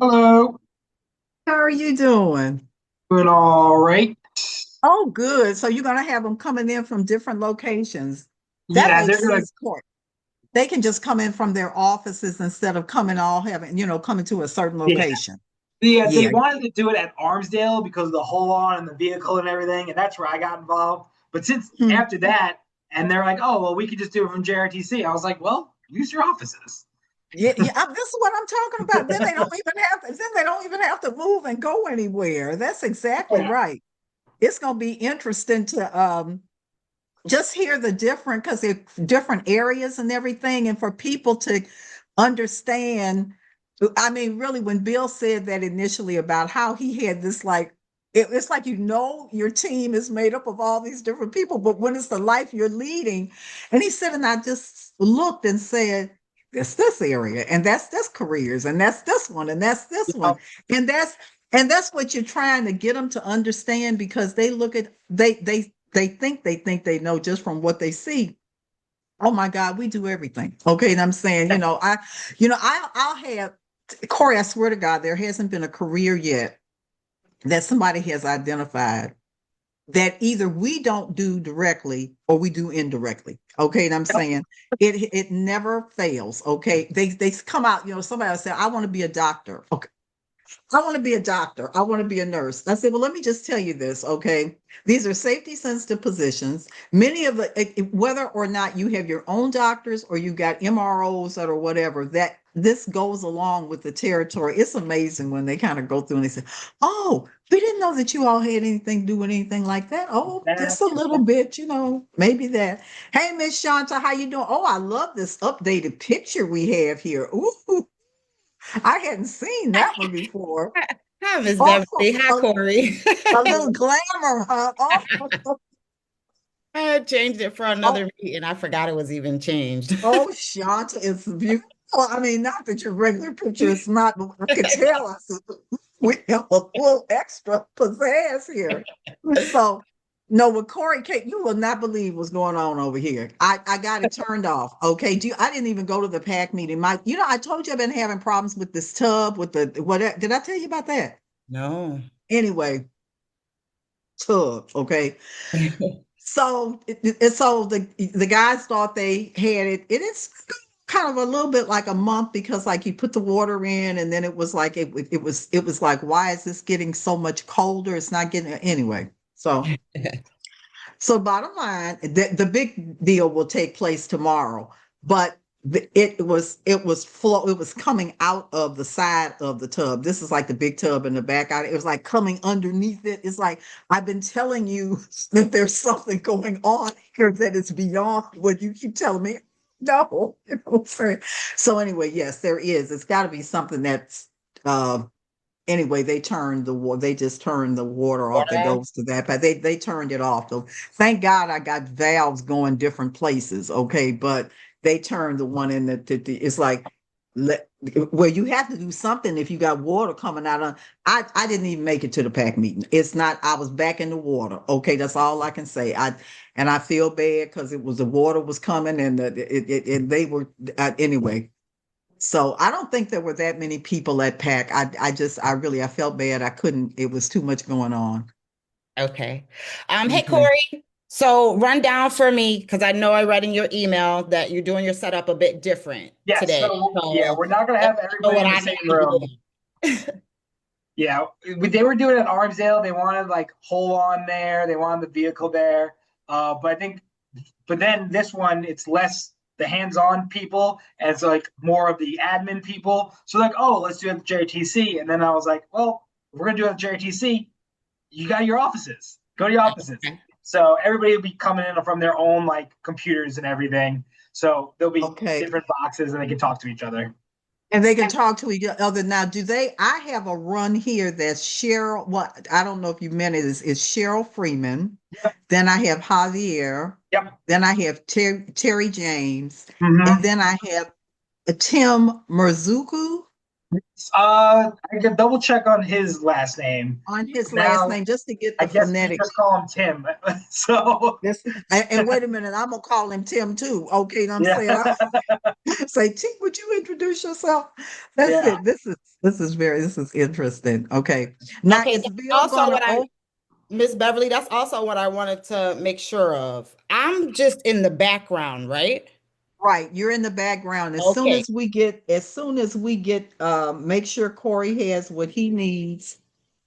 Hello, How are you doing? doing all right. Oh, good. So you're going to have them coming in from different locations. That Yeah, they're makes gonna. sense, Court. They can just come in from their offices instead of coming all having, coming to a certain Yeah, location. they Yeah. wanted to do it at Armsdale because of the hold on and the vehicle and everything, and that's where I got involved. But since Hmm. after that, and they're like, "Oh, well, we could just do it from JRTC." I was like, "Well, use your offices." Yeah, yeah. This is what I'm talking about. Then they don't even have to move and go anywhere. That's exactly Yeah, right. It's going to be interesting to just hear the different because they're different areas and everything, and for people to understand. I mean, really, when Bill said that initially about how he had this like it's like your team is made up of all these different people, but when it's the life you're leading, and he said, and I just looked and said, this area, and that's this careers, and that's this one, and that's this yeah, one, and that's what you're trying to get them to understand because they look at they think they know just from what they see. Oh my God, we do everything. Okay. And I'm saying, I'll have Corey, I swear to God, there hasn't been a career yet that somebody has identified that either we don't do directly or we do indirectly. Okay. And I'm saying it never fails. Okay. They come out, somebody will say, I want to be a doctor. Okay. I want to be a doctor. I want to be a nurse. I said, well, let me just tell you this, okay? These are safety sensitive positions. Many of whether or not you have your own doctors or you got MROs or whatever, that this goes along with the territory. It's amazing when they kind of go through and they say, oh, we didn't know that you all had anything to do with anything like that. Oh, yeah. just a little bit, maybe that. Hey, Miss Shanta, how you doing? Oh, I love this updated picture we have here. Ooh, I hadn't seen that one before. Hi, Miss Oh, Beverly. Hi, Corey. a little glamour, huh? Oh, I had changed it for oh, another meeting. I forgot it was even changed. oh, Shanta, it's beautiful. I mean, not that your regular picture is not, but I could tell us we have a little extra pizzazz here. So, no, with Corey Kate, you will not believe what's going on over here. I got it turned off. Okay. I didn't even go to the pack meeting. I told you I've been having problems with this tub, with the what did I tell you about that? No. Anyway, tub, okay. So the guys thought they had it. It is kind of a little bit like a month because like you put the water in and then it was like it was like, why is this getting so much colder? It's not getting anyway. So bottom line, the big deal will take place tomorrow, but it was coming out of the side of the tub. This is like the big tub in the back. It was like coming underneath it. It's like I've been telling you that there's something going on here that is beyond what you keep telling me. No, so anyway, yes, there is. It's got to be something that's uh, anyway, they just turned the water off that Water. goes to that, but they turned it off though. Thank God I got valves going different places, okay, but they turned the one in it's like let, well, you have to do something if you got water coming out of. I didn't even make it to the pack meeting. It's not. I was back in the water. Okay, that's all I can say. I feel bad because the water was coming and and they were anyway. So I don't think there were that many people at PAC. I felt bad. I couldn't, it was too much going on. Okay. Hey, Okay. Corey. So run down for me because I know I read in your email that you're doing your setup a bit different Yes. today. So yeah, So we're not gonna let have me know everybody what in the I same need to room. do. Yeah, they were doing it at Armsdale. They wanted like whole on there. They wanted the vehicle there. But then this one, it's less the hands-on people, and it's like more of the admin people. So like, oh, let's do it at the JTC. And then I was like, well, if we're gonna do it at the JTC, you got your offices. Go to your offices. Okay. So everybody will be coming in from their own like computers and everything. So there'll be Okay. different boxes, and they can talk to each other. And they can talk to each other. Now, I have a run here that's Cheryl. What I don't know if you meant it is Cheryl Freeman. Yep. Then I have Javier. Yep. Then I have Terry James. And Mm-hmm. then I have Tim Merzuku. I can double check on his last name. On his last Now, name, just to get I the guess we phonetic. just call him Tim. So, This, and wait a minute, I'm gonna call him Tim too. Okay, you know what I'm yeah, saying? Say, Tim, would you introduce yourself? That's yeah. it. This is interesting. Okay. Now Okay, is that's Bill also gonna what I, Miss Beverly, that's also what I wanted to make sure of. I'm just in the background, right? right, you're in the background. Okay. As soon as we get make sure Corey has what he needs,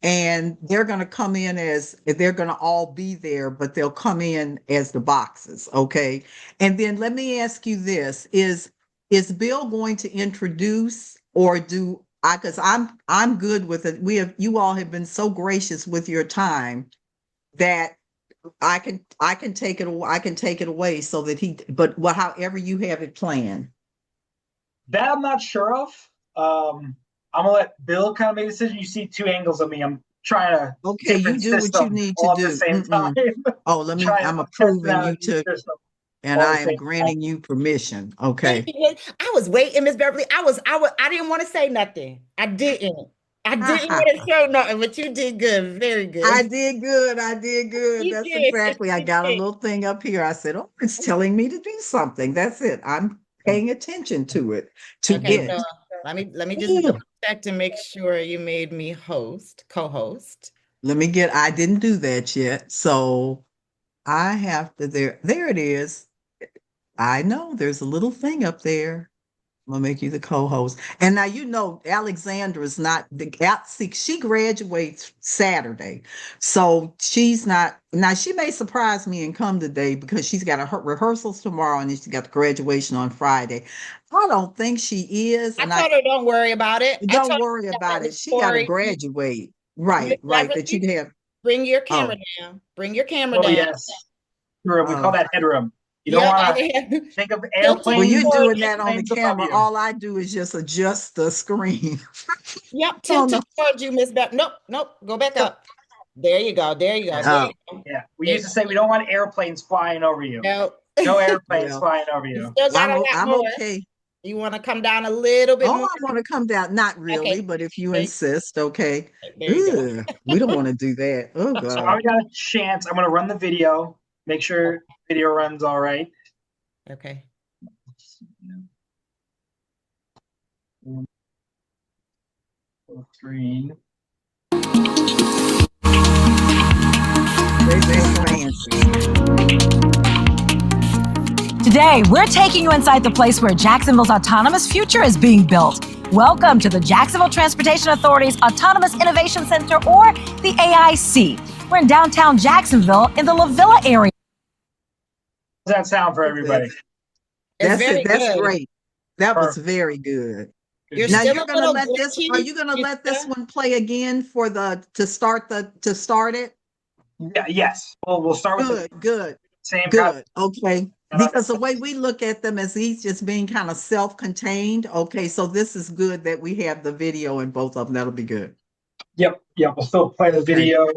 and they're gonna come in as they're gonna all be there, but they'll come in as the boxes, okay? And then let me ask you this, is Bill going to introduce or do I because I'm good with it. You all have been so gracious with your time that I can take it I can take it away so that but well, however you have it planned. That I'm not sure of. I'm gonna let Bill kind of make a decision. You see two angles of me. I'm trying a Okay, you different do what you system need to all at the do. same time. Mm-mm. Oh, I'm I'm testing approving out you a new to, system and all at I the am same time. granting you permission. Okay. I was waiting, Miss Beverly. I didn't want to say nothing. I didn't. I didn't want to show nothing, but you did good. Very I good. did good. I did good. You That's did. exactly. I You got a did. little thing up here. I said, "Oh, it's telling me to do something." That's it. I'm paying attention to it to Okay, it. so let me just double check to make sure you made me co-host. Let me get. I didn't do that yet, so I have to. There it is. I know there's a little thing up there. I'm gonna make you the co-host. And now you know Alexandra is not see, she graduates Saturday. So she's not now she may surprise me and come today because she's got her rehearsals tomorrow and then she got the graduation on Friday. I don't think she is, I and I told her don't worry about it. I don't told worry her about that it. She gotta Corey, graduate. Miss Right, right. That Beverly, you'd have bring your camera oh, down. Bring your camera Oh down. yes, room. We call oh. that headroom. You don't Yep. want to think of When Tilting you're airplanes, toward doing that on the planes above camera, you. all I do is just adjust the screen. Yep, Oh tilted no. towards you, Miss Bev. Nope, nope. Go back up. There you go. There you go. There Oh, you go. Yeah, we There used you to say we don't want airplanes flying over you. go. No airplanes well. flying over you. You still got a lot I'm more. okay. You want to come down a little bit Oh, more? I want to come down. Not really, Okay. but if you There, insist, okay. there you go. Ugh, we don't want to do that. Oh So I God. got a chance. I'm going to run the video. Make sure video runs all right. Okay. Full screen. They so fancy. Today, we're taking you inside the place where Jacksonville's autonomous future is being built. Welcome to the Jacksonville Transportation Authority's Autonomous Innovation Center, or the AIC. We're in downtown Jacksonville in the La Villa area. How does that sound for everybody? It's That's it. very That's good. great. That was Perfect. very good. You're Now still you're a gonna little let this. Are glitchy. you gonna You let this still, one play again for to start it? Yeah, yes. We'll start with the Good, good, same kind good. Okay. of. Because the way we look at them as each just being kind of self-contained. Okay, so this is good that we have the video in both of them. That'll be good. Yep, yep. We'll still play the Okay. video.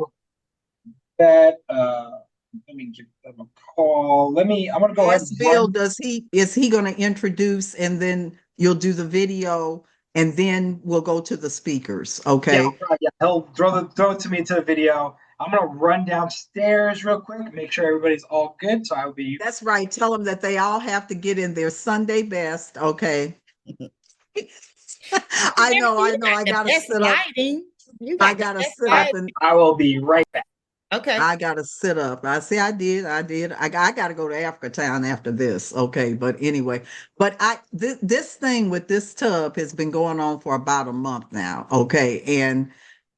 That let me give them a call. I'm gonna go ahead Ask and Bill, run. is he gonna introduce and then you'll do the video and then we'll go to the speakers, Yeah, okay? yeah. He'll throw it to me to the video. I'm gonna run downstairs real quick, make sure everybody's all good. So I'll be That's right. Tell them that they all have to get in their Sunday best, okay? I you know. got I the gotta best sit up. lighting. You I got the gotta best sit up lighting. and I will be right back. Okay. I gotta sit up. I see. I did. I gotta go to Africa Town after this. Okay, but anyway, but this thing with this tub has been going on for about a month now. Okay, and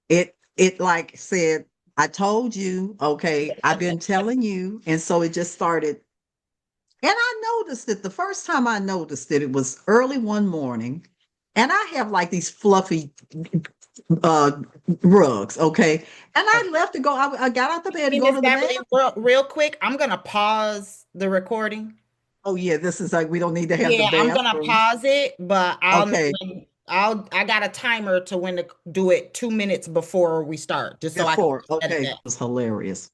it like said, I told you. Okay, I've been telling you, and so it just started. And I noticed it the first time I noticed it. It was early one morning, and I have like these fluffy uh rugs. Okay, and I Okay. left to go. I got out the bed to Hey, go Miss to the bathroom. Beverly, real quick, I'm gonna pause the recording. Oh yeah, this is like we don't need to have the Yeah, I'm gonna bathroom. pause it, but I'll know Okay, when I got a timer to when to do it 2 minutes before we start, just so I can before. edit Okay, it that. was hilarious.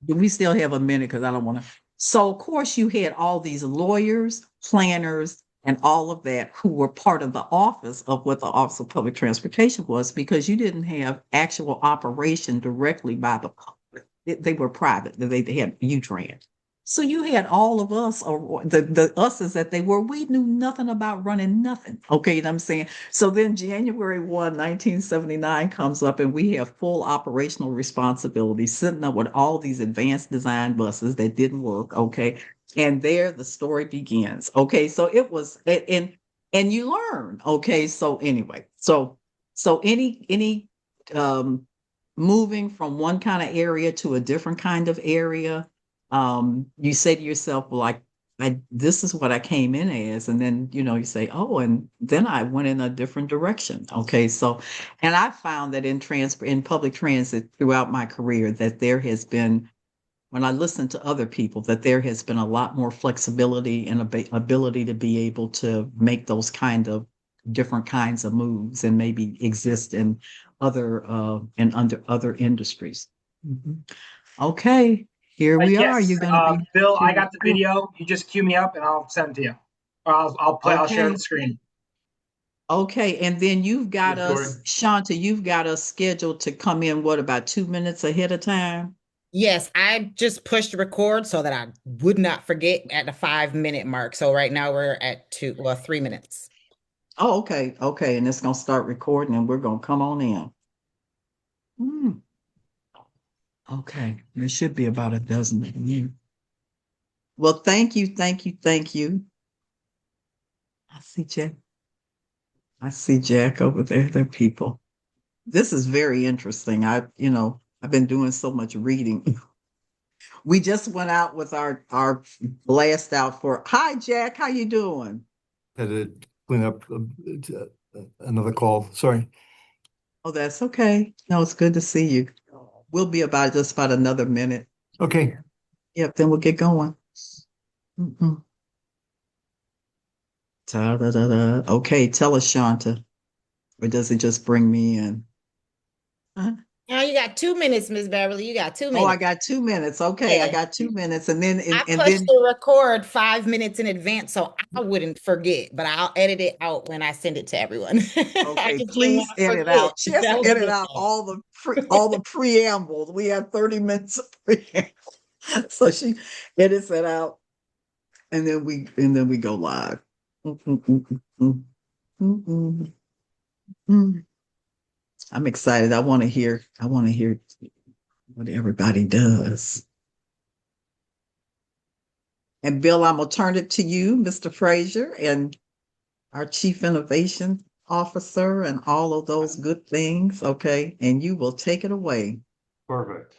Do we still have a minute? Because I don't want to. So of course you had all these lawyers, planners, and all of that who were part of the office of what the Office of Public Transportation was, because you didn't have actual operation directly by the public. They were private. They had UTRAN. So you had all of us, or the us's that they were, we knew nothing about running nothing. Okay, you know what I'm saying? So then January 1979 comes up and we have full operational responsibility, sitting up with all these advanced design buses that didn't work. Okay. And there the story begins. Okay. So it was, and you learn. Okay. So anyway, so any moving from one kind of area to a different kind of area, you say to yourself, well, this is what I came in as. And then, you say, oh, and then I went in a different direction. Okay. So, and I found that in public transit throughout my career, that there has been, when I listen to other people, that there has been a lot more flexibility and ability to be able to make those kind of different kinds of moves and maybe exist in under other industries. Mhm. Okay. Here we are. Yes, You're going to be Bill. I got the video. You just cue me up, and I'll send it to you. Or I'll play. I'll share okay. the screen. Okay, and then you've got Yes, us, Shanta. You've got us scheduled to come in. What, about 2 minutes ahead of time? Yes, I just pushed record so that I would not forget at the 5 minute mark. So right now we're at 3 minutes. Oh, okay, okay, and it's gonna start recording, and we're gonna come on in. Hmm. Okay, there should be about a dozen of you. Well, thank you, thank you, thank you. I see Jack. I see Jack over there. There are people. This is very interesting. I've been doing so much reading. We just went out with our blast out for. Hi, Jack. How you doing? Had to clean up another call. Sorry. Oh, that's okay. No, it's good to see you. We'll be about just about another minute. Okay. Yep, then we'll get going. Mm-mm. Da-da-da-da. Okay, tell us, Shanta. Or does it just bring me in? Huh? Now you got 2 minutes, Miss Beverly. You got 2 minutes. Oh, I got 2 minutes. Okay, I got 2 minutes, and then I and pushed then the record 5 minutes in advance so I wouldn't forget, but I'll edit it out when I send it to everyone. okay, please edit out. Just edit out all the preambles. We have 30 minutes of preamble. So she edits it out, and then we go live. I'm excited. I want to hear what everybody does. And Bill, I'm gonna turn it to you, Mr. Frazier, and our Chief Innovation Officer, and all of those good things. Okay, and you will take it away. Perfect.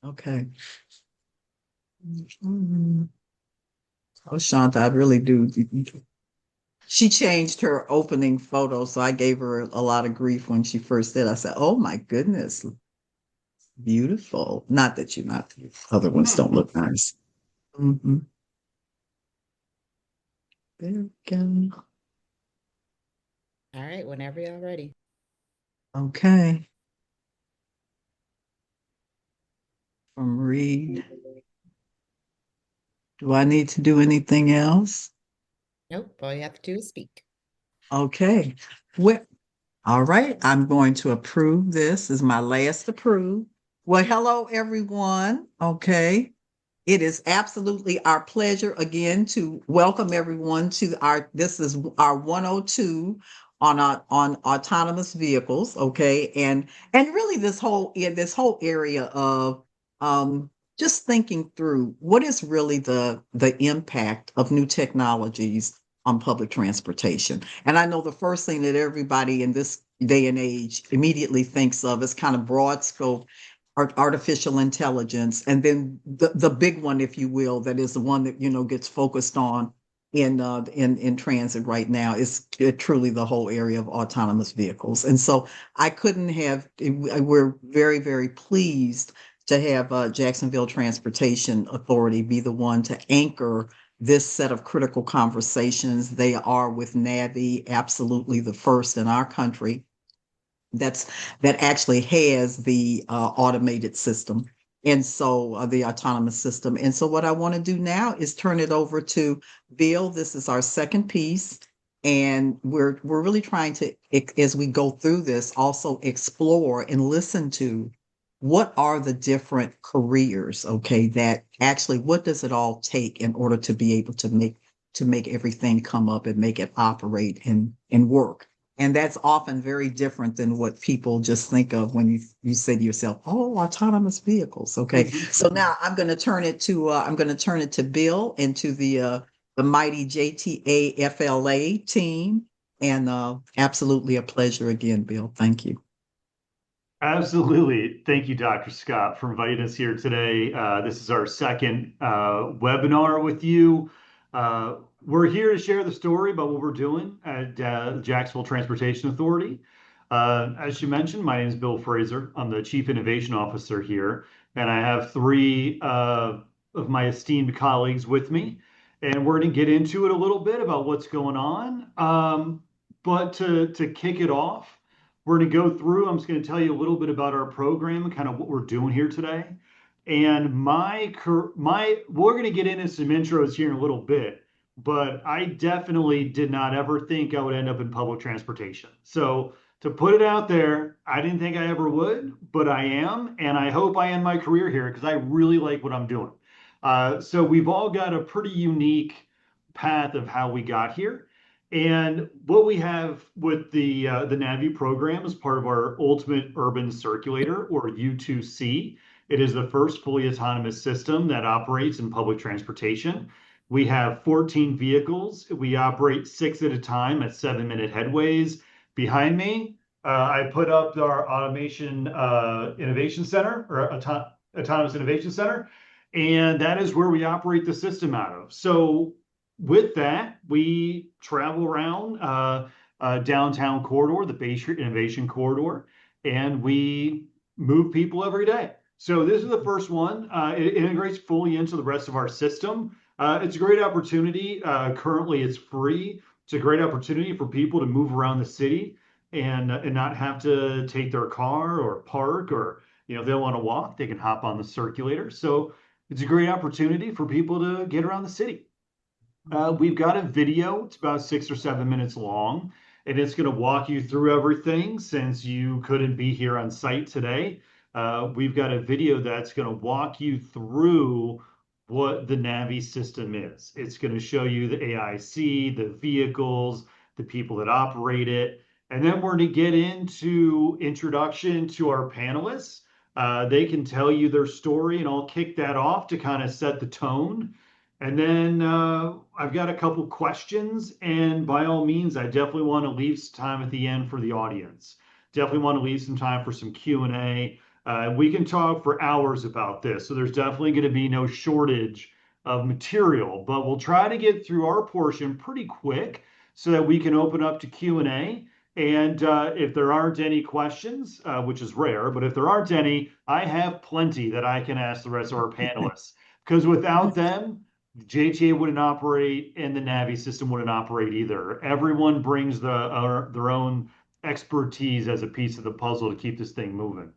Okay. Oh, Shanta, I really do. She changed her opening photo, so I gave her a lot of grief when she first did. I said, "Oh my goodness, beautiful." Not that you're not; the other ones don't look nice. Mm-hmm. There we go. All right, whenever you're ready. Okay. From Reed. Do I need to do anything else? Nope, all you have to do is speak. Okay. Well, all right. I'm going to approve this. This is my last approve. Well, hello, everyone. Okay. It is absolutely our pleasure again to welcome everyone to this is our 102 on autonomous vehicles. Okay. And really this whole area of just thinking through what is really the impact of new technologies on public transportation. And I know the first thing that everybody in this day and age immediately thinks of is kind of broad scope artificial intelligence, and then the big one, if you will, that is the one that gets focused on in transit right now, is truly the whole area of autonomous vehicles. And so we're very, very pleased to have Jacksonville Transportation Authority be the one to anchor this set of critical conversations. They are, with NAVI, absolutely the first in our country that actually has the automated system And so the autonomous system. And so what I want to do now is turn it over to Bill. This is our second piece. And we're really trying to, as we go through this, also explore and listen to what are the different careers, okay, that actually, what does it all take in order to be able to make everything come up and make it operate and work. And that's often very different than what people just think of when you say to yourself, "Oh, autonomous vehicles." Okay, so now I'm going to turn it to Bill and to the mighty JTA FLA team, and absolutely a pleasure again, Bill. Thank you. Absolutely. Thank you, Dr. Scott, for inviting us here today. This is our second webinar with you. We're here to share the story about what we're doing at Jacksonville Transportation Authority. As you mentioned, my name is Bill Fraser. I'm the Chief Innovation Officer here, and I have three of my esteemed colleagues with me. And we're going to get into it a little bit about what's going on. But to kick it off, we're going to go through, I'm just going to tell you a little bit about our program and kind of what we're doing here today. And we're going to get into some intros here in a little bit, but I definitely did not ever think I would end up in public transportation. So to put it out there, I didn't think I ever would, but I am, and I hope I end my career here because I really like what I'm doing. So we've all got a pretty unique path of how we got here. And what we have with the Navi program is part of our Ultimate Urban Circulator, or U2C. It is the first fully autonomous system that operates in public transportation. We have 14 vehicles. We operate 6 at a time at 7-minute headways. Behind me, I put up our Automation Innovation Center, or Autonomous Innovation Center, and that is where we operate the system out of. So with that, we travel around downtown corridor, the Bay Street Innovation Corridor, and we move people every day. So this is the first one. It integrates fully into the rest of our system. It's a great opportunity. Currently, it's free. It's a great opportunity for people to move around the city and not have to take their car or park, or if they want to walk, they can hop on the circulator. So it's a great opportunity for people to get around the city. We've got a video. It's about 6 or 7 minutes long, and it's going to walk you through everything since you couldn't be here on site today. We've got a video that's going to walk you through what the Navi system is. It's going to show you the AIC, the vehicles, the people that operate it. And then we're going to get into introduction to our panelists. They can tell you their story, and I'll kick that off to kind of set the tone. And then I've got a couple questions, and by all means, I definitely want to leave some time at the end for the audience. Definitely want to leave some time for some Q&A. We can talk for hours about this, so there's definitely going to be no shortage of material, but we'll try to get through our portion pretty quick so that we can open up to Q&A. And if there aren't any questions, which is rare, but if there aren't any, I have plenty that I can ask the rest of our panelists, because without them, JTA wouldn't operate and the Navi system wouldn't operate either. Everyone brings their own expertise as a piece of the puzzle to keep this thing moving.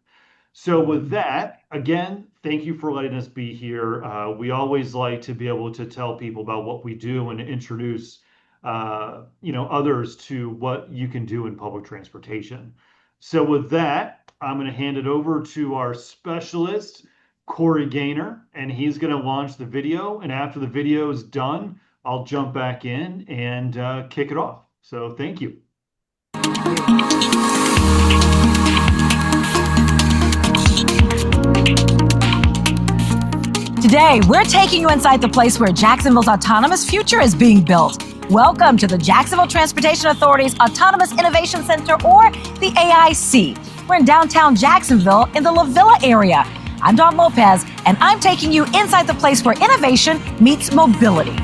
So with that, again, thank you for letting us be here. We always like to be able to tell people about what we do and introduce others to what you can do in public transportation. So with that, I'm going to hand it over to our specialist, Corey Gaynor, and he's going to launch the video. And after the video is done, I'll jump back in and kick it off. So thank you. Today, we're taking you inside the place where Jacksonville's autonomous future is being built. Welcome to the Jacksonville Transportation Authority's Autonomous Innovation Center, or the AIC. We're in downtown Jacksonville in the La Villa area. I'm Dawn Lopez, and I'm taking you inside the place where innovation meets mobility.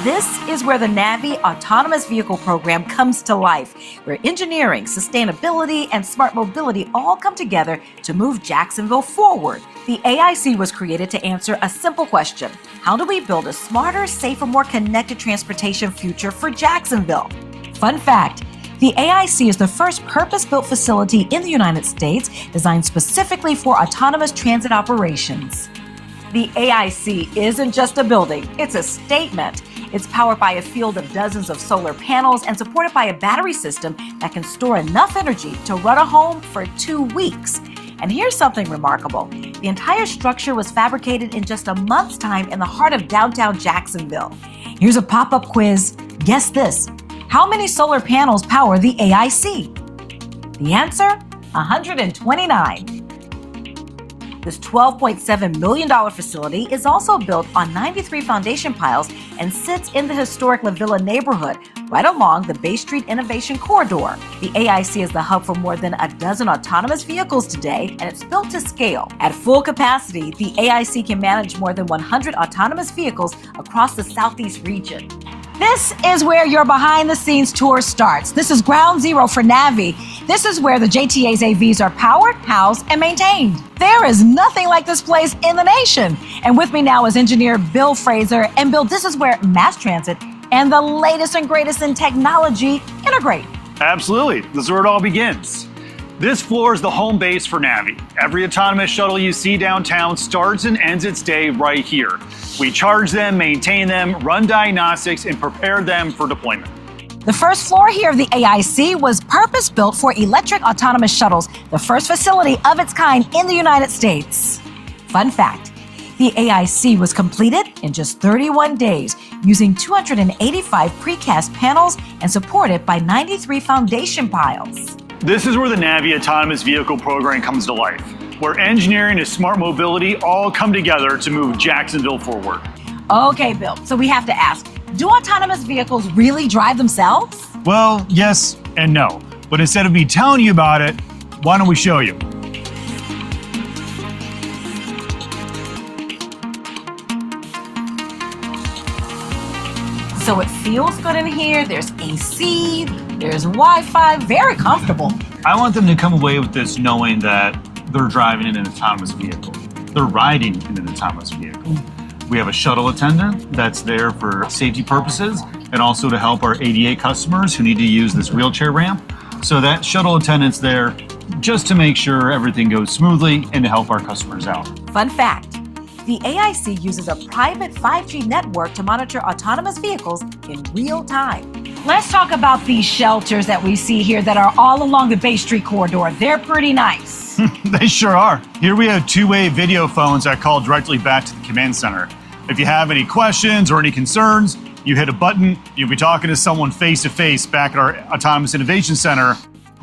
This is where the Navi Autonomous Vehicle Program comes to life, where engineering, sustainability, and smart mobility all come together to move Jacksonville forward. The AIC was created to answer a simple question: how do we build a smarter, safer, more connected transportation future for Jacksonville? Fun fact: the AIC is the first purpose-built facility in the United States designed specifically for autonomous transit operations. The AIC isn't just a building, it's a statement. It's powered by a field of dozens of solar panels and supported by a battery system that can store enough energy to run a home for 2 weeks. And here's something remarkable. The entire structure was fabricated in just a month's time in the heart of downtown Jacksonville. Here's a pop-up quiz. Guess this. How many solar panels power the AIC? The answer? 129. This $12.7 million facility is also built on 93 foundation piles and sits in the historic La Villa neighborhood, right along the Bay Street Innovation Corridor. The AIC is the hub for more than a dozen autonomous vehicles today, and it's built to scale. At full capacity, the AIC can manage more than 100 autonomous vehicles across the Southeast region. This is where your behind-the-scenes tour starts. This is ground zero for Navi. This is where the JTA's AVs are powered, housed, and maintained. There is nothing like this place in the nation. And with me now is engineer Bill Fraser. And Bill, this is where mass transit and the latest and greatest in technology integrate. Absolutely. This is where it all begins. This floor is the home base for Navi. Every autonomous shuttle you see downtown starts and ends its day right here. We charge them, maintain them, run diagnostics, and prepare them for deployment. The first floor here of the AIC was purpose-built for electric autonomous shuttles, the first facility of its kind in the United States. Fun fact, the AIC was completed in just 31 days using 285 precast panels and supported by 93 foundation piles. This is where the Navi Autonomous Vehicle Program comes to life, where engineering and smart mobility all come together to move Jacksonville forward. Okay, Bill, so we have to ask, do autonomous vehicles really drive themselves? Well, yes and no. But instead of me telling you about it, why don't we show you? So it feels good in here, there's AC, there's Wi-Fi, very comfortable. I want them to come away with this knowing that they're driving in an autonomous vehicle. They're riding in an autonomous vehicle. We have a shuttle attendant that's there for safety purposes and also to help our ADA customers who need to use this wheelchair ramp. So that shuttle attendant's there just to make sure everything goes smoothly and to help our customers out. Fun fact, the AIC uses a private 5G network to monitor autonomous vehicles in real time. Let's talk about these shelters that we see here that are all along the Bay Street corridor. They're pretty nice. They sure are. Here we have two-way video phones that call directly back to the command center. If you have any questions or any concerns, you hit a button, you'll be talking to someone face-to-face back at our Autonomous Innovation Center.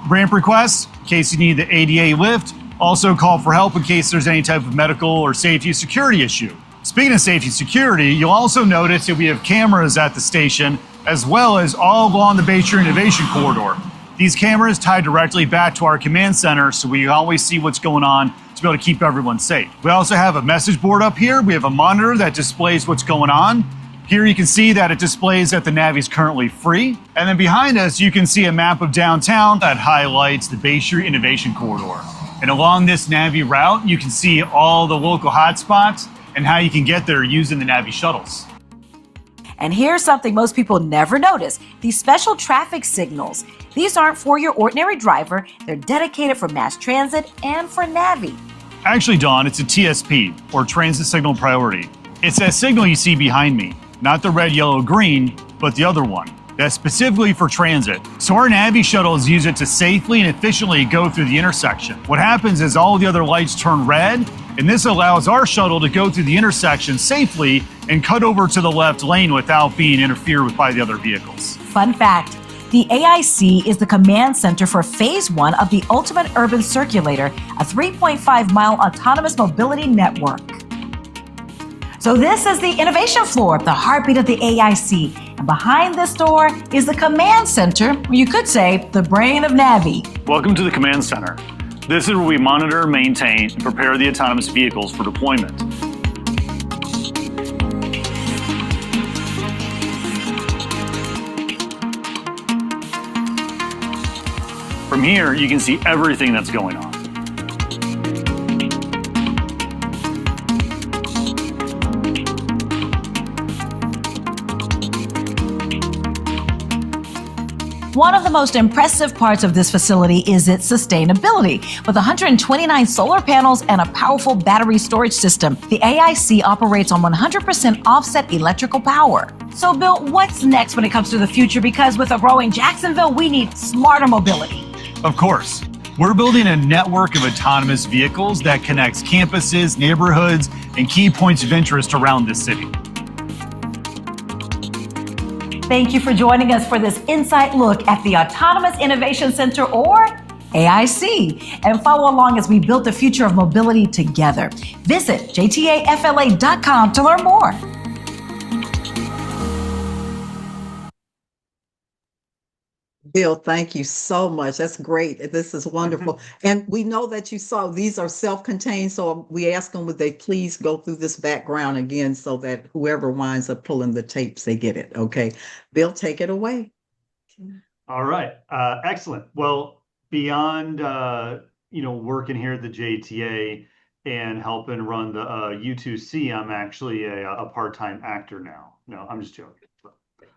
Ramp requests, in case you need the ADA lift. Also call for help in case there's any type of medical or safety or security issue. Speaking of safety and security, you'll also notice that we have cameras at the station as well as all along the Bay Street Innovation Corridor. These cameras tie directly back to our command center so we always see what's going on to be able to keep everyone safe. We also have a message board up here. We have a monitor that displays what's going on. Here you can see that it displays that the Navi is currently free. And then behind us, you can see a map of downtown that highlights the Bay Street Innovation Corridor. And along this Navi route, you can see all the local hotspots and how you can get there using the Navi shuttles. And here's something most people never notice, these special traffic signals. These aren't for your ordinary driver, they're dedicated for mass transit and for Navi. Actually, Dawn, it's a TSP, or Transit Signal Priority. It's that signal you see behind me, not the red, yellow, green, but the other one. That's specifically for transit. So our Navi shuttles use it to safely and efficiently go through the intersection. What happens is all the other lights turn red, and this allows our shuttle to go through the intersection safely and cut over to the left lane without being interfered with by the other vehicles. Fun fact, the AIC is the command center for Phase 1 of the Ultimate Urban Circulator, a 3.5-mile autonomous mobility network. So this is the innovation floor, the heartbeat of the AIC. And behind this door is the command center, or you could say the brain of Navi. Welcome to the command center. This is where we monitor, maintain, and prepare the autonomous vehicles for deployment. From here, you can see everything that's going on. One of the most impressive parts of this facility is its sustainability. With 129 solar panels and a powerful battery storage system, the AIC operates on 100% offset electrical power. So, Bill, what's next when it comes to the future? Because with a growing Jacksonville, we need smarter mobility. Of course, we're building a network of autonomous vehicles that connects campuses, neighborhoods, and key points of interest around the city. Thank you for joining us for this insight look at the Autonomous Innovation Center, or AIC, and follow along as we build the future of mobility together. Visit jtafla.com to learn more. Bill, thank you so much. That's great. This is wonderful. And we know that you saw these are self-contained, so we ask them, would they please go through this background again so that whoever winds up pulling the tapes, they get it. Okay. Bill, take it away. All right. Excellent. Well, beyond working here at the JTA and helping run the U2C, I'm actually a part-time actor now. No, I'm just joking.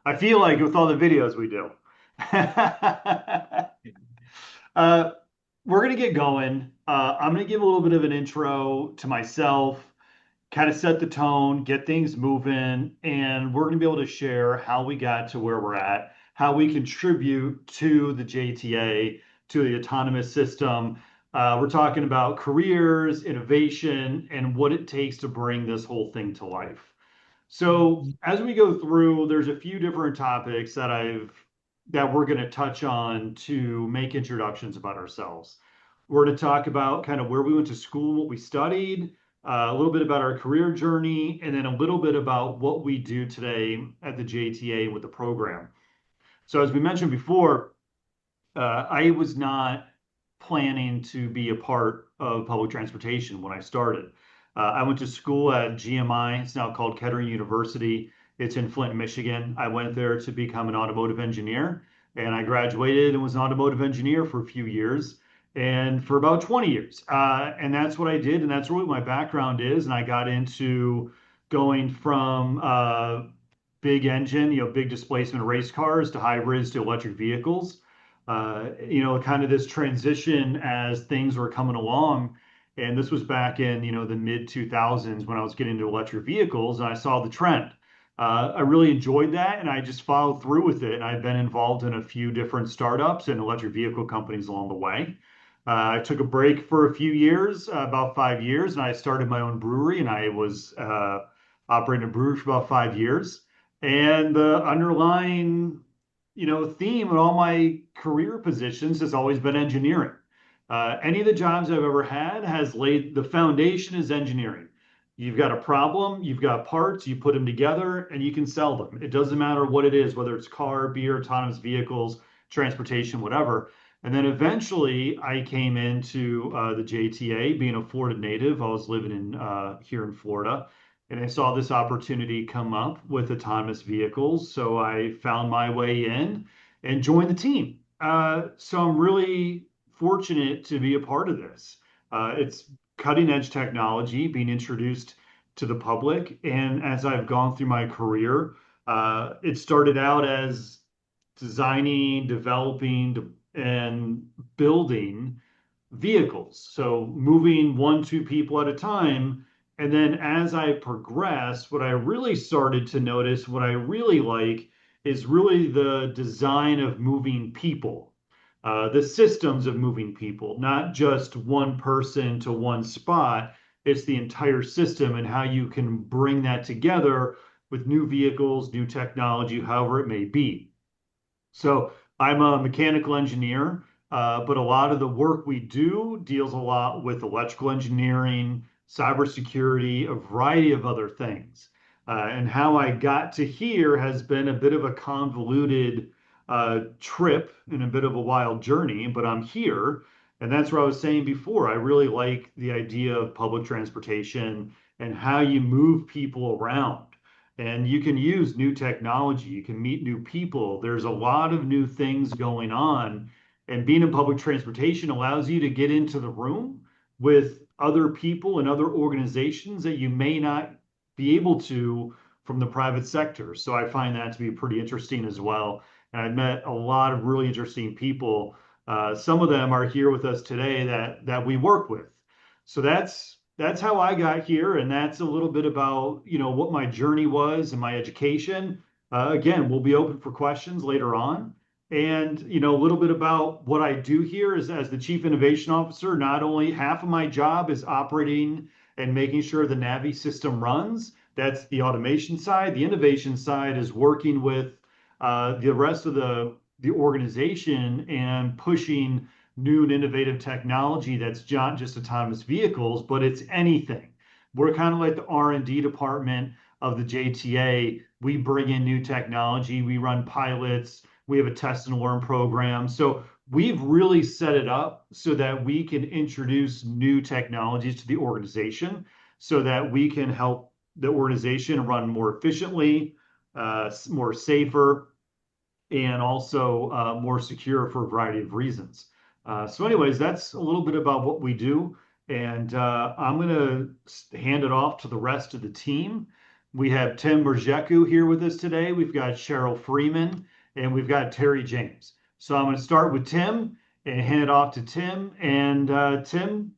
I feel like with all the videos we do. We're going to get going. I'm going to give a little bit of an intro to myself, kind of set the tone, get things moving, and we're going to be able to share how we got to where we're at, how we contribute to the JTA, to the autonomous system. We're talking about careers, innovation, and what it takes to bring this whole thing to life. So as we go through, there's a few different topics that we're going to touch on to make introductions about ourselves. We're going to talk about kind of where we went to school, what we studied, a little bit about our career journey, and then a little bit about what we do today at the JTA with the program. So as we mentioned before, I was not planning to be a part of public transportation when I started. I went to school at GMI. It's now called Kettering University. It's in Flint, Michigan. I went there to become an automotive engineer, and I graduated and was an automotive engineer for a few years and for about 20 years. And that's what I did, and that's really what my background is. And I got into going from big engine, big displacement race cars to hybrids to electric vehicles. Kind of this transition as things were coming along. And this was back in, the mid 2000s when I was getting into electric vehicles, and I saw the trend. I really enjoyed that, and I just followed through with it. And I've been involved in a few different startups and electric vehicle companies along the way. I took a break for a few years, about 5 years, and I started my own brewery, and I was operating a brewery for about 5 years. And the underlying, theme in all my career positions has always been engineering. Any of the jobs I've ever had has laid the foundation is engineering. You've got a problem, you've got parts, you put them together, and you can sell them. It doesn't matter what it is, whether it's car, beer, autonomous vehicles, transportation, whatever. And then eventually I came into the JTA, being a Florida native. I was living here in Florida, and I saw this opportunity come up with autonomous vehicles. So I found my way in and joined the team. So I'm really fortunate to be a part of this. It's cutting edge technology being introduced to the public. And as I've gone through my career, it started out as designing, developing, and building vehicles. So moving 1, 2 people at a time. And then as I progressed, what I really started to notice, what I really like is really the design of moving people. The systems of moving people, not just one person to one spot. It's the entire system and how you can bring that together with new vehicles, new technology, however it may be. So I'm a mechanical engineer, but a lot of the work we do deals a lot with electrical engineering, cybersecurity, a variety of other things. And how I got to here has been a bit of a convoluted trip and a bit of a wild journey, but I'm here. And that's what I was saying before. I really like the idea of public transportation and how you move people around. And you can use new technology, you can meet new people. There's a lot of new things going on. And being in public transportation allows you to get into the room with other people and other organizations that you may not be able to from the private sector. So I find that to be pretty interesting as well. And I've met a lot of really interesting people. Some of them are here with us today that we work with. So that's how I got here, and that's a little bit about what my journey was and my education. Again, we'll be open for questions later on. And a little bit about what I do here is as the Chief Innovation Officer, not only half of my job is operating and making sure the Navi system runs. That's the automation side. The innovation side is working with the rest of the organization and pushing new and innovative technology that's not just autonomous vehicles, but it's anything. We're kind of like the R&D department of the JTA. We bring in new technology, we run pilots, we have a test and learn program. So we've really set it up so that we can introduce new technologies to the organization so that we can help the organization run more efficiently, more safer, and also more secure for a variety of reasons. So anyways, that's a little bit about what we do. And I'm going to hand it off to the rest of the team. We have Tim Merjeku here with us today. We've got Cheryl Freeman, and we've got Terry James. So I'm going to start with Tim and hand it off to Tim. And Tim,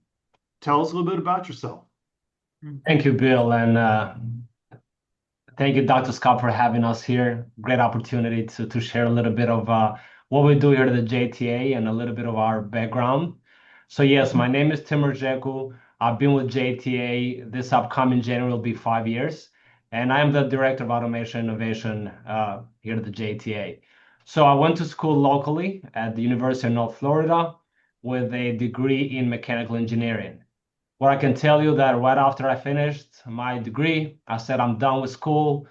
tell us a little bit about yourself. Thank you, Bill. And thank you, Dr. Scott, for having us here. Great opportunity to share a little bit of what we do here at the JTA and a little bit of our background. So yes, my name is Tim Merjeku. I've been with JTA. This upcoming January will be 5 years. And I am the Director of Automation Innovation here at the JTA. So I went to school locally at the University of North Florida with a degree in mechanical engineering. What I can tell you that right after I finished my degree, I said I'm done with school,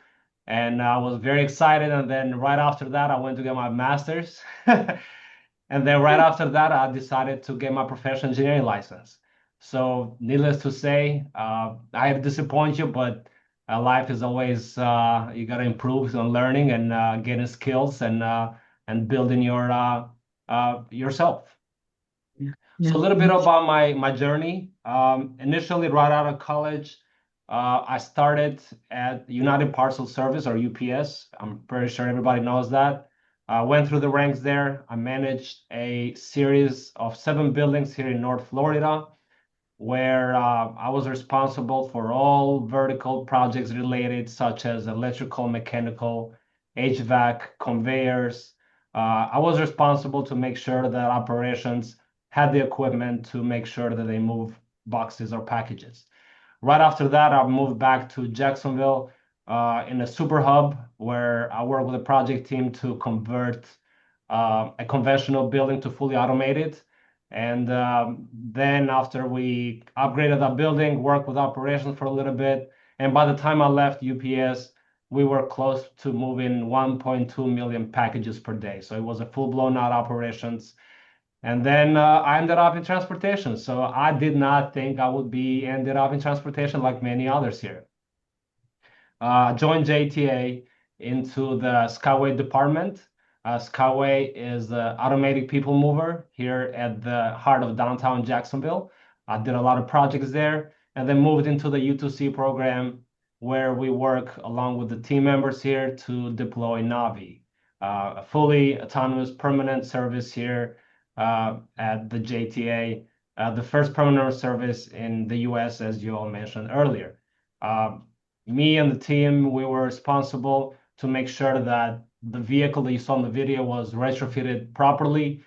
and I was very excited. And then right after that, I went to get my master's. And then right after that, I decided to get my professional engineering license. So needless to say, I had to disappoint you, but life is always, you got to improve on learning and getting skills and building yourself. Yeah. So a little bit about my journey. Initially, right out of college, I started at United Parcel Service, or UPS. I'm pretty sure everybody knows that. I went through the ranks there. I managed a series of 7 buildings here in North Florida, where I was responsible for all vertical projects related, such as electrical, mechanical, HVAC, conveyors. I was responsible to make sure that operations had the equipment to make sure that they move boxes or packages. Right after that, I moved back to Jacksonville in a super hub where I worked with a project team to convert a conventional building to fully automated. And then after we upgraded that building, worked with operations for a little bit. And by the time I left UPS, we were close to moving 1.2 million packages per day. So it was a full-blown out operations. And then I ended up in transportation. So I did not think I would be ended up in transportation like many others here. Joined JTA into the Skyway department. Skyway is the automatic people mover here at the heart of downtown Jacksonville. I did a lot of projects there, and then moved into the U2C program, where we work along with the team members here to deploy Navi, a fully autonomous permanent service here at the JTA, the first permanent service in the US, as you all mentioned earlier. Me and the team, we were responsible to make sure that the vehicle that you saw in the video was retrofitted properly.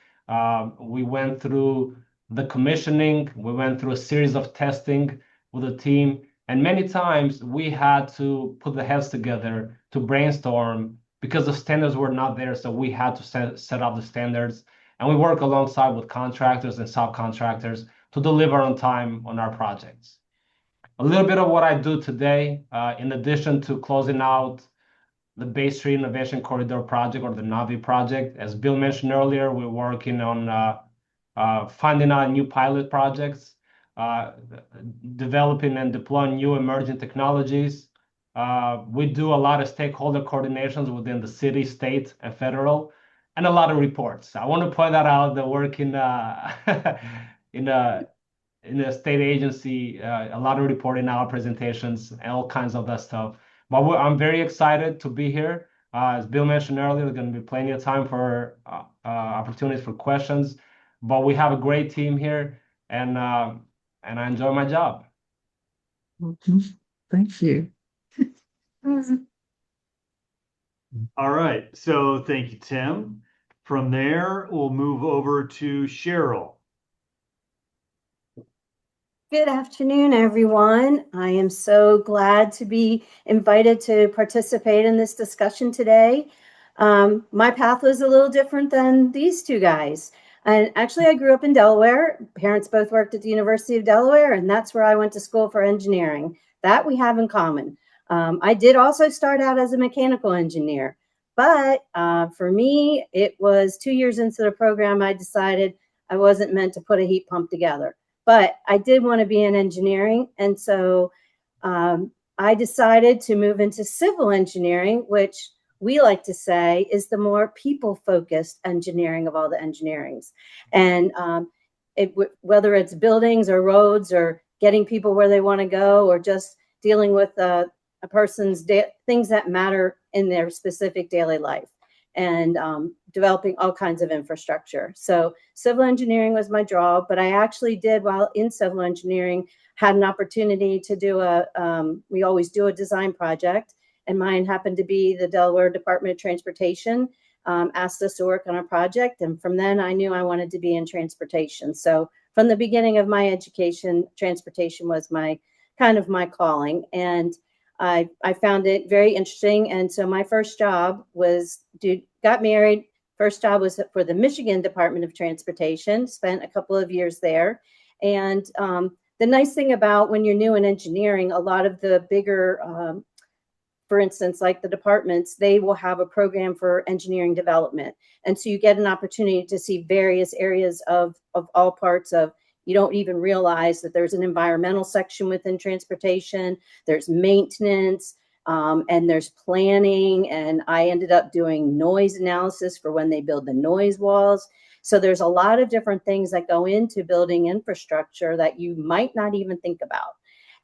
We went through the commissioning, we went through a series of testing with the team, and many times we had to put the heads together to brainstorm because the standards were not there, so we had to set up the standards. And we work alongside with contractors and subcontractors to deliver on time on our projects. A little bit of what I do today, in addition to closing out the Bay Street Innovation Corridor project, or the Navi project. As Bill mentioned earlier, we're working on finding out new pilot projects, developing and deploying new emerging technologies. We do a lot of stakeholder coordinations within the city, state, and federal. and a lot of reports. I want to point that out. The work in in a state agency, a lot of reporting now, presentations, all kinds of that stuff. But I'm very excited to be here. As Bill mentioned earlier, there's going to be plenty of time for opportunities for questions. But we have a great team here, and I enjoy my job. Thank you. All right. So thank you, Tim. From there, we'll move over to Cheryl. Good afternoon, everyone. I am so glad to be invited to participate in this discussion today. My path was a little different than these two guys. And actually, I grew up in Delaware. Parents both worked at the University of Delaware, and that's where I went to school for engineering. That we have in common. I did also start out as a mechanical engineer, but for me, it was 2 years into the program, I decided I wasn't meant to put a heat pump together. But I did want to be in engineering. And so I decided to move into civil engineering, which we like to say is the more people-focused engineering of all the engineerings. And whether it's buildings or roads or getting people where they want to go or just dealing with a person's things that matter in their specific daily life and developing all kinds of infrastructure. So civil engineering was my draw, but I actually did, while in civil engineering, had an opportunity to do we always do a design project, and mine happened to be the Delaware Department of Transportation asked us to work on a project. And from then I knew I wanted to be in transportation. So from the beginning of my education, transportation was my calling. And I found it very interesting. And so my first job was, got married. First job was for the Michigan Department of Transportation, spent a couple of years there. And the nice thing about when you're new in engineering, a lot of the bigger, for instance, like the departments, they will have a program for engineering development. And so you get an opportunity to see various areas of all parts of, you don't even realize that there's an environmental section within transportation, there's maintenance, and there's planning. And I ended up doing noise analysis for when they build the noise walls. So there's a lot of different things that go into building infrastructure that you might not even think about.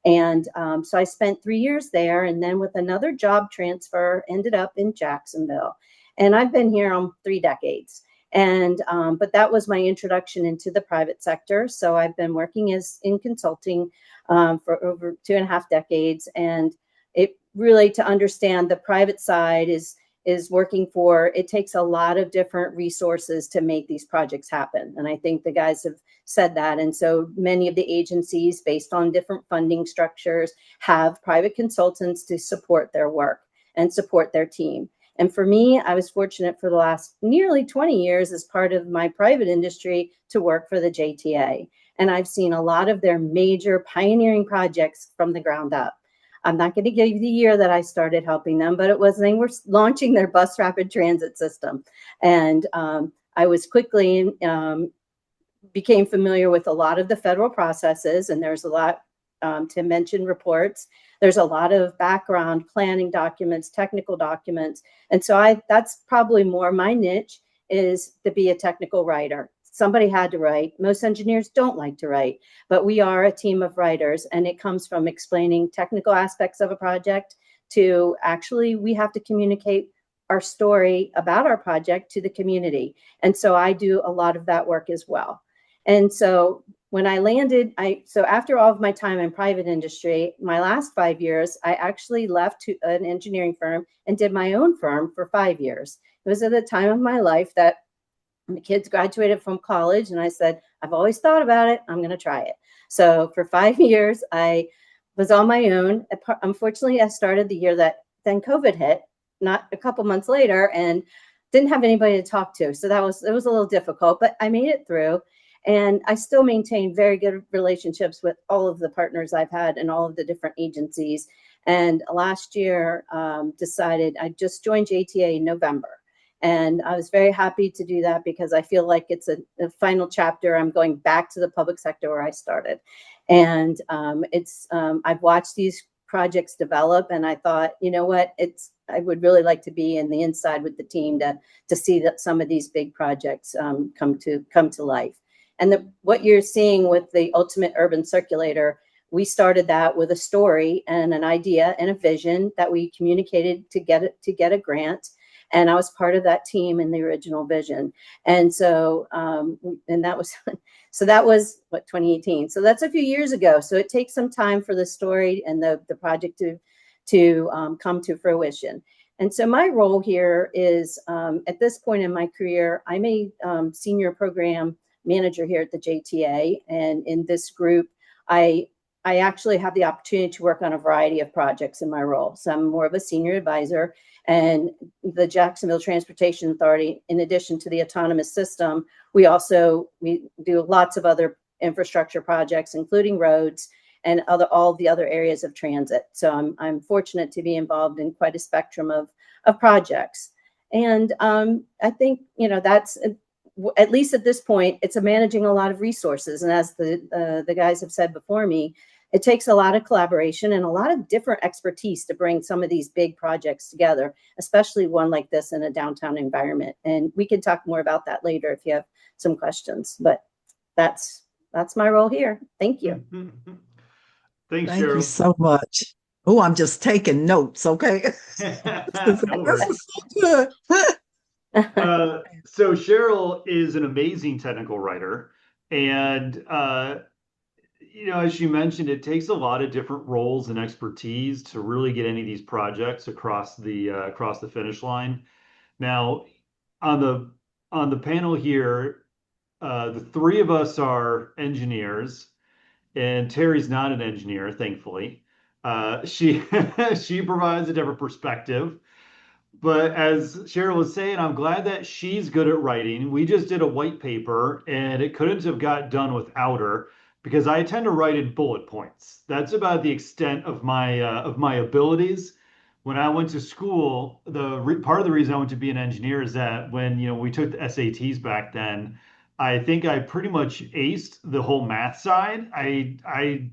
And so I spent 3 years there, and then with another job transfer, ended up in Jacksonville. And I've been here 3 decades. And but that was my introduction into the private sector. So I've been working in consulting for over 2.5 decades. And it really, to understand the private side is working for, it takes a lot of different resources to make these projects happen. And I think the guys have said that. And so many of the agencies, based on different funding structures, have private consultants to support their work and support their team. And for me, I was fortunate for the last nearly 20 years as part of my private industry to work for the JTA. And I've seen a lot of their major pioneering projects from the ground up. I'm not going to give you the year that I started helping them, but it was, they were launching their bus rapid transit system. And I was quickly became familiar with a lot of the federal processes, and there's a lot to mention reports. There's a lot of background planning documents, technical documents. And so that's probably more my niche, is to be a technical writer. Somebody had to write. Most engineers don't like to write, but we are a team of writers, and it comes from explaining technical aspects of a project to actually we have to communicate our story about our project to the community. And so I do a lot of that work as well. And so when I landed, so after all of my time in private industry, my last 5 years, I actually left to an engineering firm and did my own firm for 5 years. It was at the time of my life that the kids graduated from college, and I said, I've always thought about it. I'm going to try it. So for 5 years, I was on my own. Unfortunately, I started the year that then COVID hit, not a couple months later, and didn't have anybody to talk to. So it was a little difficult, but I made it through. And I still maintain very good relationships with all of the partners I've had and all of the different agencies. And last year, decided I just joined JTA in November. And I was very happy to do that because I feel like it's a final chapter. I'm going back to the public sector where I started. And I've watched these projects develop, and I thought, you know what, I would really like to be in the inside with the team to see that some of these big projects come to life. And what you're seeing with the Ultimate Urban Circulator, we started that with a story and an idea and a vision that we communicated to get a grant. And I was part of that team in the original vision. And so, and that was, so that was what, 2018. So that's a few years ago. So it takes some time for the story and the project to come to fruition. And so my role here is, at this point in my career, I'm a senior program manager here at the JTA. And in this group, I actually have the opportunity to work on a variety of projects in my role. So I'm more of a senior advisor, and the Jacksonville Transportation Authority, in addition to the autonomous system, we do lots of other infrastructure projects, including roads and all the other areas of transit. So I'm fortunate to be involved in quite a spectrum of projects. And I think, that's, at least at this point, it's managing a lot of resources. And as the guys have said before me, it takes a lot of collaboration and a lot of different expertise to bring some of these big projects together, especially one like this in a downtown environment. And we can talk more about that later if you have some questions, but that's my role here. Thank you. Thanks, Thank Cheryl. you so much. Oh, I'm just taking notes. Okay. No worries. This is so good. So Cheryl is an amazing technical writer, and as you mentioned, it takes a lot of different roles and expertise to really get any of these projects across the finish line. Now, on the panel here, the three of us are engineers, and Terry's not an engineer, thankfully. She she provides a different perspective. But as Cheryl was saying, I'm glad that she's good at writing. We just did a white paper, and it couldn't have got done without her because I tend to write in bullet points. That's about the extent of my abilities. When I went to school, part of the reason I went to be an engineer is that when we took the SATs back then, I think I pretty much aced the whole math side. I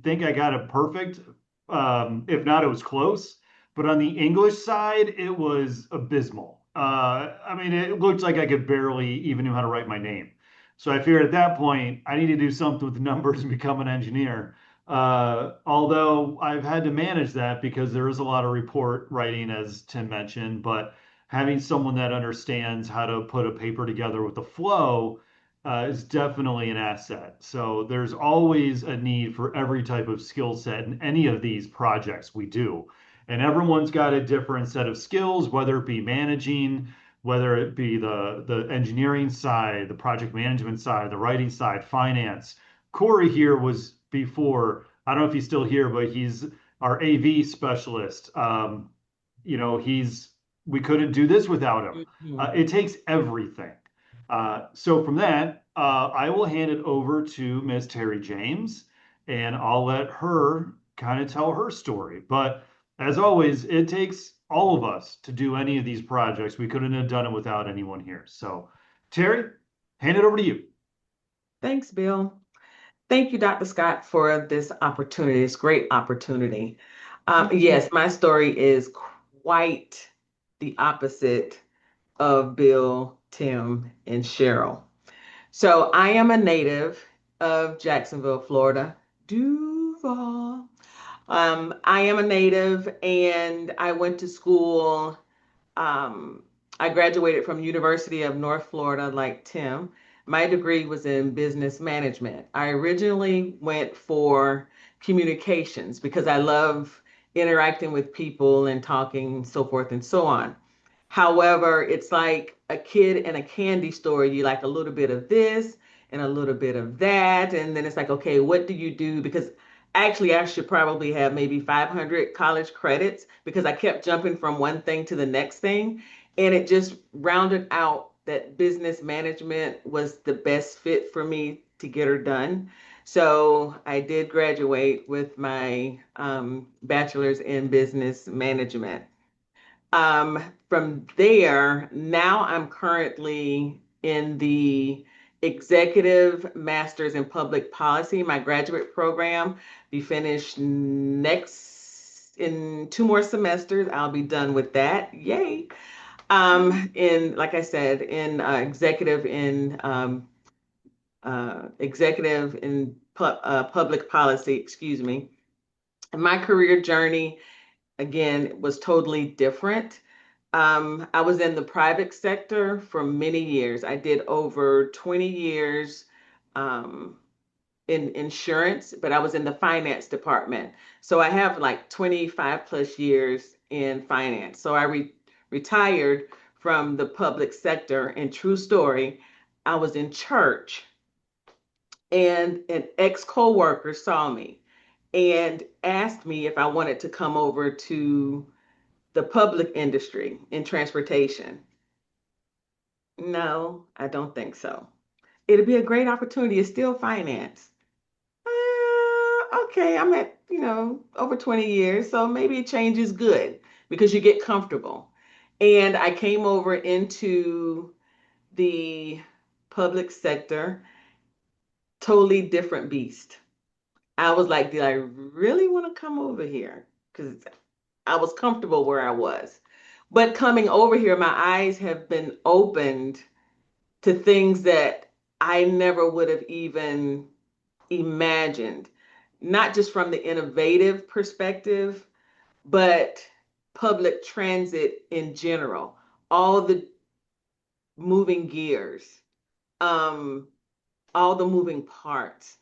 think I got it perfect. If not, it was close. But on the English side, it was abysmal. I mean, it looked like I could barely even know how to write my name. So I figured at that point, I need to do something with numbers and become an engineer. Although I've had to manage that because there is a lot of report writing, as Tim mentioned, but having someone that understands how to put a paper together with a flow is definitely an asset. So there's always a need for every type of skill set in any of these projects we do. And everyone's got a different set of skills, whether it be managing, whether it be the engineering side, the project management side, the writing side, finance. Corey here was before, I don't know if he's still here, but he's our AV specialist. We couldn't do this without him. It takes everything. So from that, I will hand it over to Ms. Terry James, and I'll let her kind of tell her story. But as always, it takes all of us to do any of these projects. We couldn't have done it without anyone here. So, Terry, hand it over to you. Thanks, Bill. Thank you, Dr. Scott, for this opportunity, this great opportunity. Yes, my story is quite the opposite of Bill, Tim, and Cheryl. So I am a native of Jacksonville, Florida, Duval. I am a native, and I went to school. I graduated from University of North Florida, like Tim. My degree was in business management. I originally went for communications because I love interacting with people and talking, so forth and so on. However, it's like a kid in a candy store. You like a little bit of this and a little bit of that. And then it's like, okay, what do you do? Because actually, I should probably have maybe 500 college credits because I kept jumping from one thing to the next thing. And it just rounded out that business management was the best fit for me to get her done. So I did graduate with my bachelor's in business management. From there, now I'm currently in the Executive Master's in Public Policy, my graduate program. We finish in in 2 more semesters, I'll be done with that. Yay. In, like I said, in executive in public policy, excuse me. And my career journey, again, was totally different. I was in the private sector for many years. I did over 20 years in insurance, but I was in the finance department. So I have like 25 plus years in finance. So I retired from the public sector, and true story, I was in church and an ex co-worker saw me and asked me if I wanted to come over to the public industry in transportation. No, I don't think so. It'd be a great opportunity. It's still finance. Okay, I'm at, over 20 years, so maybe a change is good because you get comfortable. And I came over into the public sector, totally different beast. I was like, did I really want to come over here? Because I was comfortable where I was. But coming over here, my eyes have been opened to things that I never would have even imagined, not just from the innovative perspective, but public transit in general, all the moving gears, all the moving parts.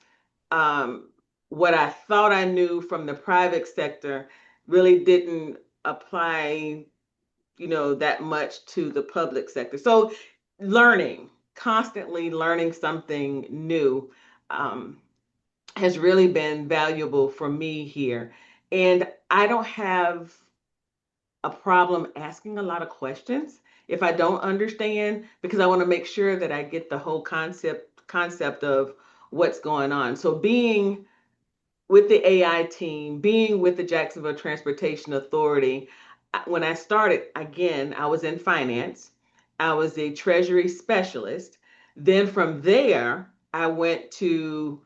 What I thought I knew from the private sector really didn't apply, that much to the public sector. So constantly learning something new, has really been valuable for me here. And I don't have a problem asking a lot of questions if I don't understand, because I want to make sure that I get the whole concept of what's going on. So being with the AI team, being with the Jacksonville Transportation Authority, when I started, again, I was in finance. I was a treasury specialist. Then from there, I went to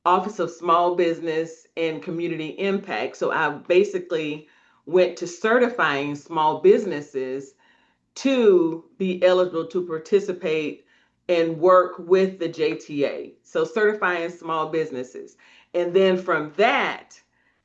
Office of Small Business and Community Impact. So I basically went to certifying small businesses to be eligible to participate and work with the JTA. So certifying small businesses. And then from that,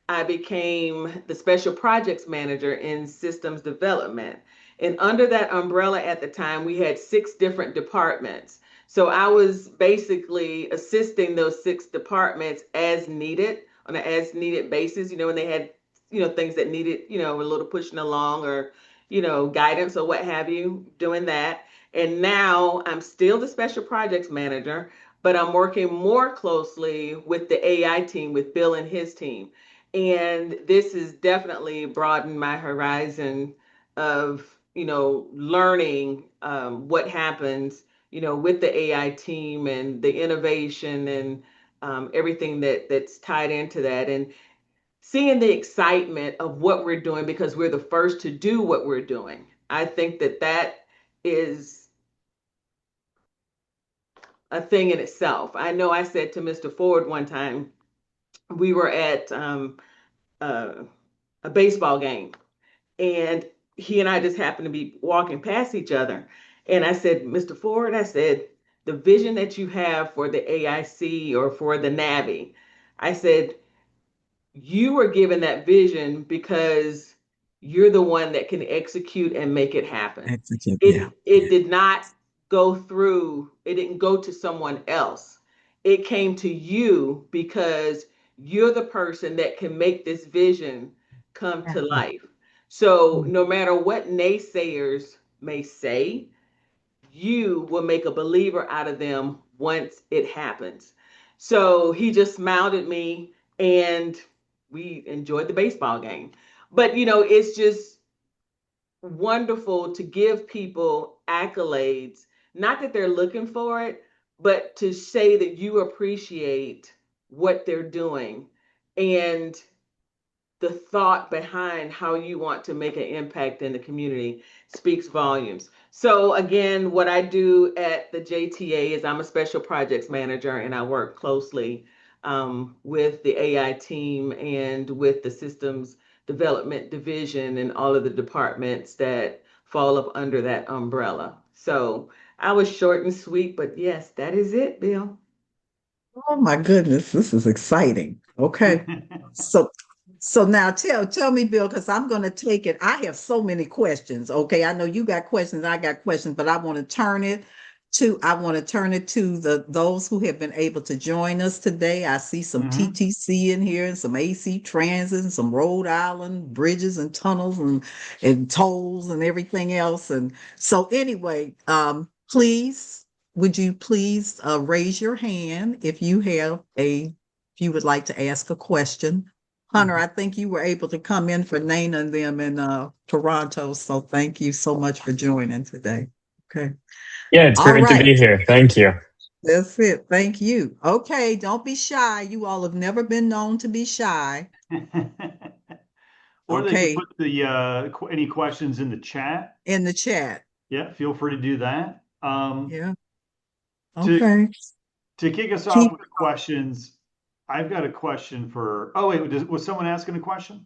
I became the special projects manager in systems development. And under that umbrella at the time, we had 6 different departments. So I was basically assisting those 6 departments as needed, on an as needed basis, when they had, things that needed, a little pushing along or, guidance or what have you, doing that. And now I'm still the special projects manager, but I'm working more closely with the AI team, with Bill and his team. And this has definitely broadened my horizon of, learning what happens, with the AI team and the innovation and everything that's tied into that. And seeing the excitement of what we're doing because we're the first to do what we're doing. I think that is a thing in itself. I know I said to Mr. Ford one time, we were at a baseball game, and he and I just happened to be walking past each other. And I said, Mr. Ford, I said, the vision that you have for the AIC or for the Navy, I said, you were given that vision because you're the one that can execute and make it happen. It did not go through, it didn't go to someone else. It came to you because you're the person that can make this vision come to life. So no matter what naysayers may say, you will make a believer out of them once it happens. So he just smiled at me and we enjoyed the baseball game. But, it's just wonderful to give people accolades, not that they're looking for it, but to say that you appreciate what they're doing and the thought behind how you want to make an impact in the community speaks volumes. So again, what I do at the JTA is I'm a special projects manager and I work closely with the AI team and with the systems development division and all of the departments that fall up under that umbrella. So I was short and sweet, but yes, that is it, Bill. Oh my goodness, this is exciting. Okay. So so now tell me, Bill, because I'm gonna take it. I have so many questions. Okay. I know you got questions, I got questions, but I want to turn it to those who have been able to join us today. I see some TTC in here and some AC Transit and some Rhode Island bridges and tunnels and tolls and everything else. And so anyway, would you please raise your hand if you would like to ask a question? Hunter, I think you were able to come in for Nana and them in Toronto. So thank you so much for joining today. Okay. Yeah, it's All great to right. be here. Thank you. That's it. Thank you. Okay. Don't be shy. You all have never been known to be shy. Or they can Okay. put the any questions in the chat. In the chat. Yeah, feel free to do that. Yeah. To Okay. to kick us off with questions, I've got a question for. Oh wait, was someone asking a question?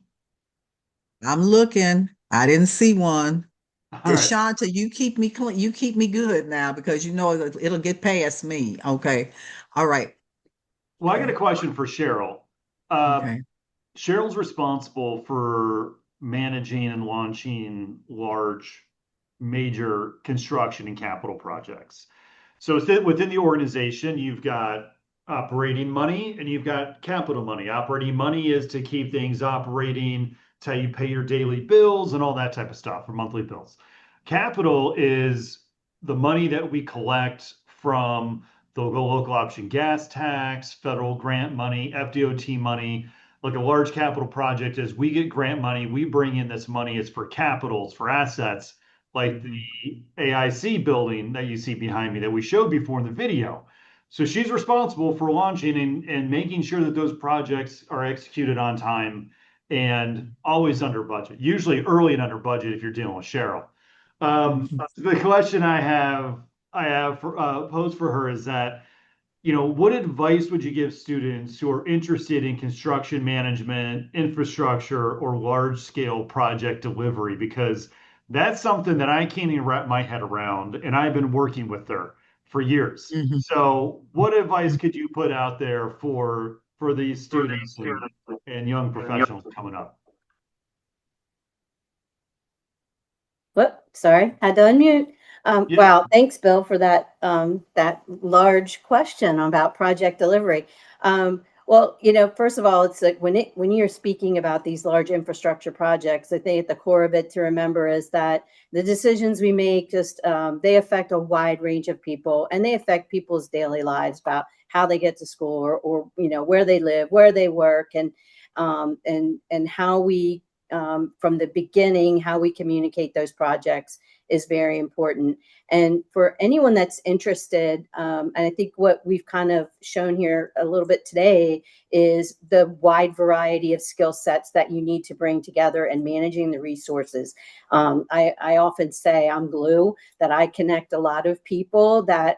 I'm looking. I didn't see one. All right. Shanta, you keep me clean. You keep me good now because you know it'll get past me. Okay. All right. Well, I got a question for Cheryl. Okay. Cheryl's responsible for managing and launching large, major construction and capital projects. So within the organization, you've got operating money and you've got capital money. Operating money is to keep things operating, it's how you pay your daily bills and all that type of stuff, or monthly bills. Capital is the money that we collect from the local option gas tax, federal grant money, FDOT money. Like a large capital project is we get grant money, we bring in this money, it's for capitals, for assets, like the AIC building that you see behind me that we showed before in the video. So she's responsible for launching and making sure that those projects are executed on time and always under budget, usually early and under budget if you're dealing with Cheryl. The question I have for, posed for her is that, what advice would you give students who are interested in construction management, infrastructure, or large scale project delivery? Because that's something that I can't even wrap my head around, and I've been working with her for years. So, what advice could you put out there for these students and young professionals coming up? Whoop, sorry, had to unmute. Yeah. Wow, thanks, Bill, for that large question about project delivery. Well, first of all, it's like when you're speaking about these large infrastructure projects, I think at the core of it to remember is that the decisions we make they affect a wide range of people, and they affect people's daily lives about how they get to school or where they live, where they work, and how we from the beginning, how we communicate those projects is very important. And for anyone that's interested, and I think what we've kind of shown here a little bit today is the wide variety of skill sets that you need to bring together and managing the resources. I often say I'm glue, that I connect a lot of people that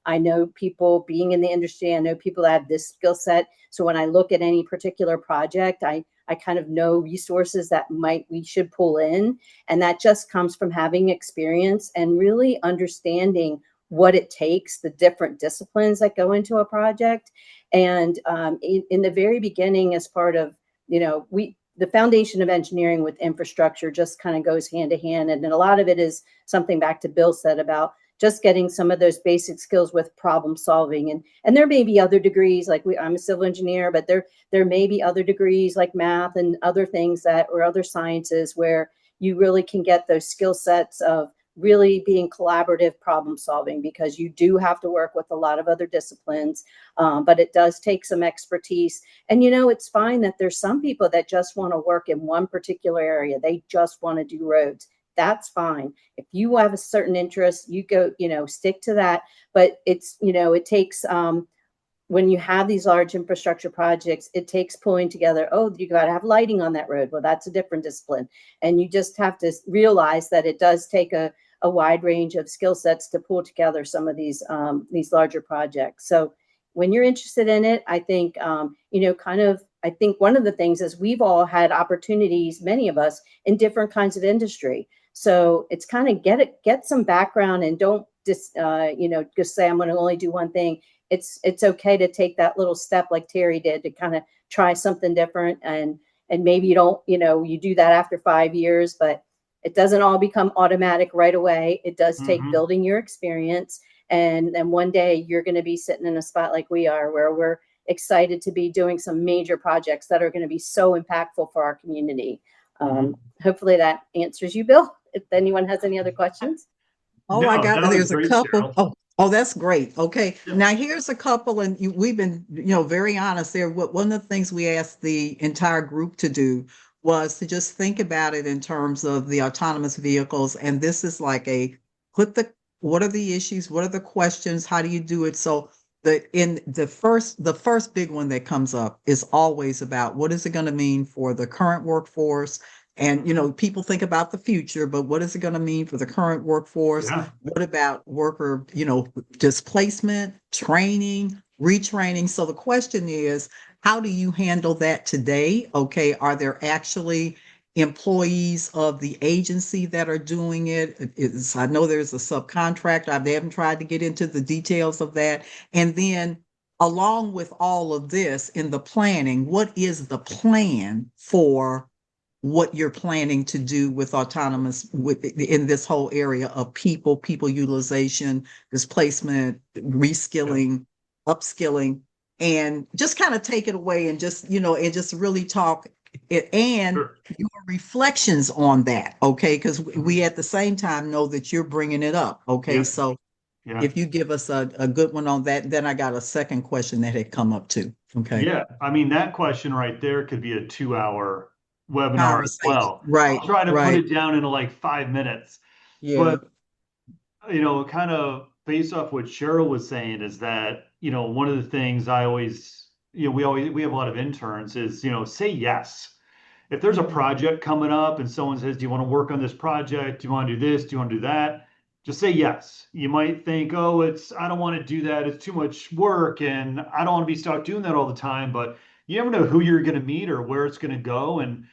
I know people being in the industry. I know people that have this skill set. So when I look at any particular project, I kind of know resources that we should pull in. And that just comes from having experience and really understanding what it takes, the different disciplines that go into a project. And in the very beginning, as part of, the foundation of engineering with infrastructure just kind of goes hand to hand. And then a lot of it is something back to Bill said about just getting some of those basic skills with problem solving. And there may be other degrees, like I'm a civil engineer, but there may be other degrees like math and other things or other sciences where you really can get those skill sets of really being collaborative problem solving, because you do have to work with a lot of other disciplines, but it does take some expertise. And it's fine that there's some people that just want to work in one particular area. They just want to do roads. That's fine. If you have a certain interest, you go, stick to that. But it's, it takes, when you have these large infrastructure projects, it takes pulling together. Oh, you got to have lighting on that road. Well, that's a different discipline. And you just have to realize that it does take a wide range of skill sets to pull together some of these larger projects. So when you're interested in it, I think, kind of I think one of the things is we've all had opportunities, many of us, in different kinds of industry. So it's kind of get some background and don't just say I'm going to only do one thing. It's okay to take that little step like Terry did to kind of try something different, and maybe you do that after 5 years, but it doesn't all become automatic right away. It does take building your experience, and then one day you're going to be sitting in a spot like we are, where we're excited to be doing some major projects that are going to be so impactful for our community. Hopefully that answers you, Bill. If anyone has any other questions. Oh, I got, there's a great, couple. Cheryl. Oh, that's great. Okay. Now here's a couple, and we've been, very honest there. One of the things we asked the entire group to do was to just think about it in terms of the autonomous vehicles. And this is like what are the issues? What are the questions? How do you do it? So the first big one that comes up is always about what is it going to mean for the current workforce? And, people think about the future, but what is it going to mean for the current workforce? Yeah. What about worker, displacement, training, retraining? So the question is, how do you handle that today? Okay. Are there actually employees of the agency that are doing it? I know there's a subcontract. They haven't tried to get into the details of that. And then along with all of this in the planning, what is the plan for what you're planning to do with autonomous in this whole area of people utilization, displacement, reskilling, upskilling, and just kind of take it away and just, and just really talk it and your reflections on that. Okay. Because we at the same time know that you're bringing it up. Okay. So if you give us a good one on that, then I got a second question that had come up too. Okay. Yeah. I mean, that question right there could be a 2-hour webinar as well. Right. I'll try to put it down into like 5 minutes. Yeah. But, kind of based off what Cheryl was saying is that, one of the things I always, we have a lot of interns is, say yes. If there's a project coming up and someone says, do you want to work on this project? Do you want to do this? Do you want to do that? Just say yes. You might think, oh, I don't want to do that. It's too much work and I don't want to be stuck doing that all the time. But you never know who you're going to meet or where it's going to go. And,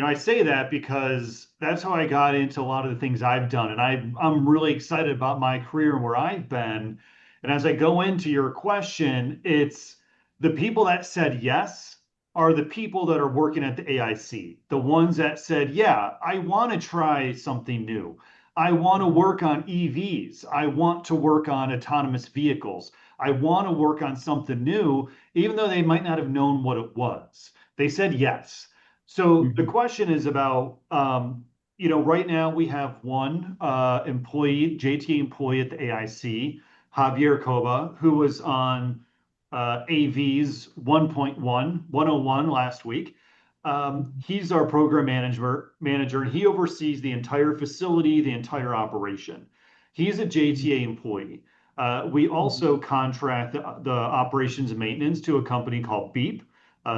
I say that because that's how I got into a lot of the things I've done. And I'm really excited about my career and where I've been. And as I go into your question, it's the people that said yes are the people that are working at the AIC, the ones that said, yeah, I want to try something new. I want to work on EVs. I want to work on autonomous vehicles. I want to work on something new, even though they might not have known what it was. They said yes. So the question is about, right now we have one employee, JTA employee at the AIC, Javier Cova, who was on AV's 101 last week. He's our program manager, and he oversees the entire facility, the entire operation. He's a JTA employee. We also contract the operations and maintenance to a company called Beep.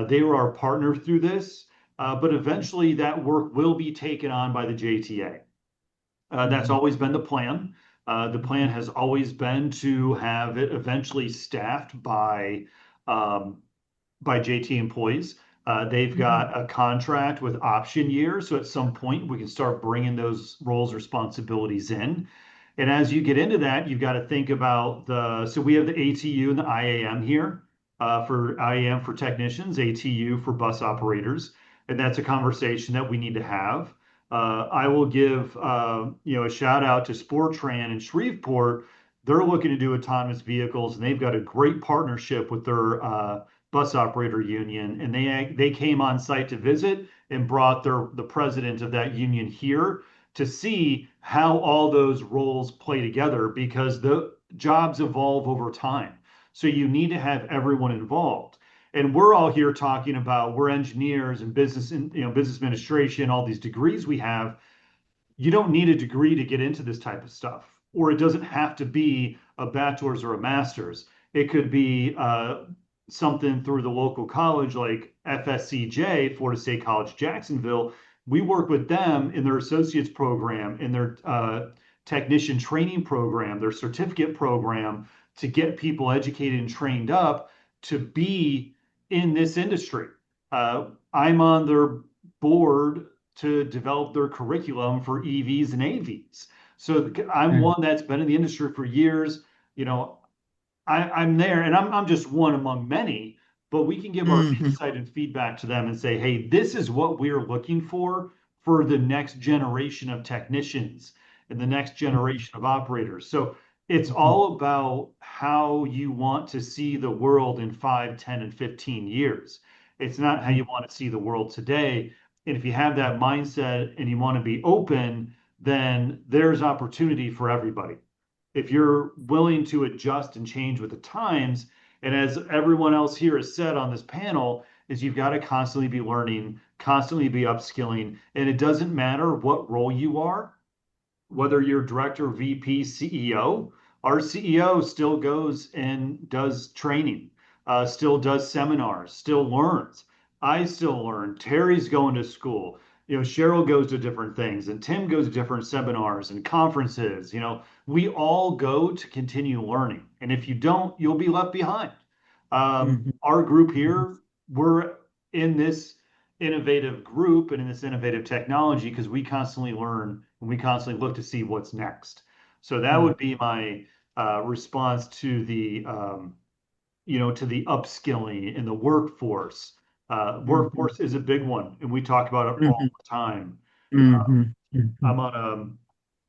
They were our partner through this, but eventually that work will be taken on by the JTA. That's always been the plan. The plan has always been to have it eventually staffed by JT employees. They've got a contract with option years, so at some point we can start bringing those roles responsibilities in. And as you get into that, you've got to think about so we have the ATU and the IAM here for IAM for technicians, ATU for bus operators, and that's a conversation that we need to have. I will give a shout out to Sportran in Shreveport. They're looking to do autonomous vehicles, and they've got a great partnership with their bus operator union. And they came on site to visit and brought the president of that union here to see how all those roles play together, because the jobs evolve over time. So you need to have everyone involved. And we're all here talking about we're engineers and business administration, all these degrees we have. You don't need a degree to get into this type of stuff, or it doesn't have to be a bachelor's or a master's. It could be something through the local college like FSCJ, Florida State College Jacksonville. We work with them in their associate's program, in their technician training program, their certificate program, to get people educated and trained up to be in this industry. I'm on their board to develop their curriculum for EVs and AVs. So I'm one that's been in the industry for years. You know, I'm there, and I'm just one among many, but we can give our insight and feedback to them and say, hey, this is what we're looking for the next generation of technicians and the next generation of operators. So it's all about how you want to see the world in 5, 10, and 15 years. It's not how you want to see the world today. And if you have that mindset and you want to be open, then there's opportunity for everybody. If you're willing to adjust and change with the times, and as everyone else here has said on this panel, is you've got to constantly be learning, constantly be upskilling, and it doesn't matter what role you are, whether you're director, VP, CEO. Our CEO still goes and does training, still does seminars, still learns. I still learn. Terry's going to school. You know, Cheryl goes to different things, and Tim goes to different seminars and conferences. You know, we all go to continue learning. And if you don't, you'll be left behind. Our group here, we're in this innovative group and in this innovative technology because we constantly learn and we constantly look to see what's next. So that would be my response to the to the upskilling in the workforce. Workforce is a big one, and we talk about it all the time.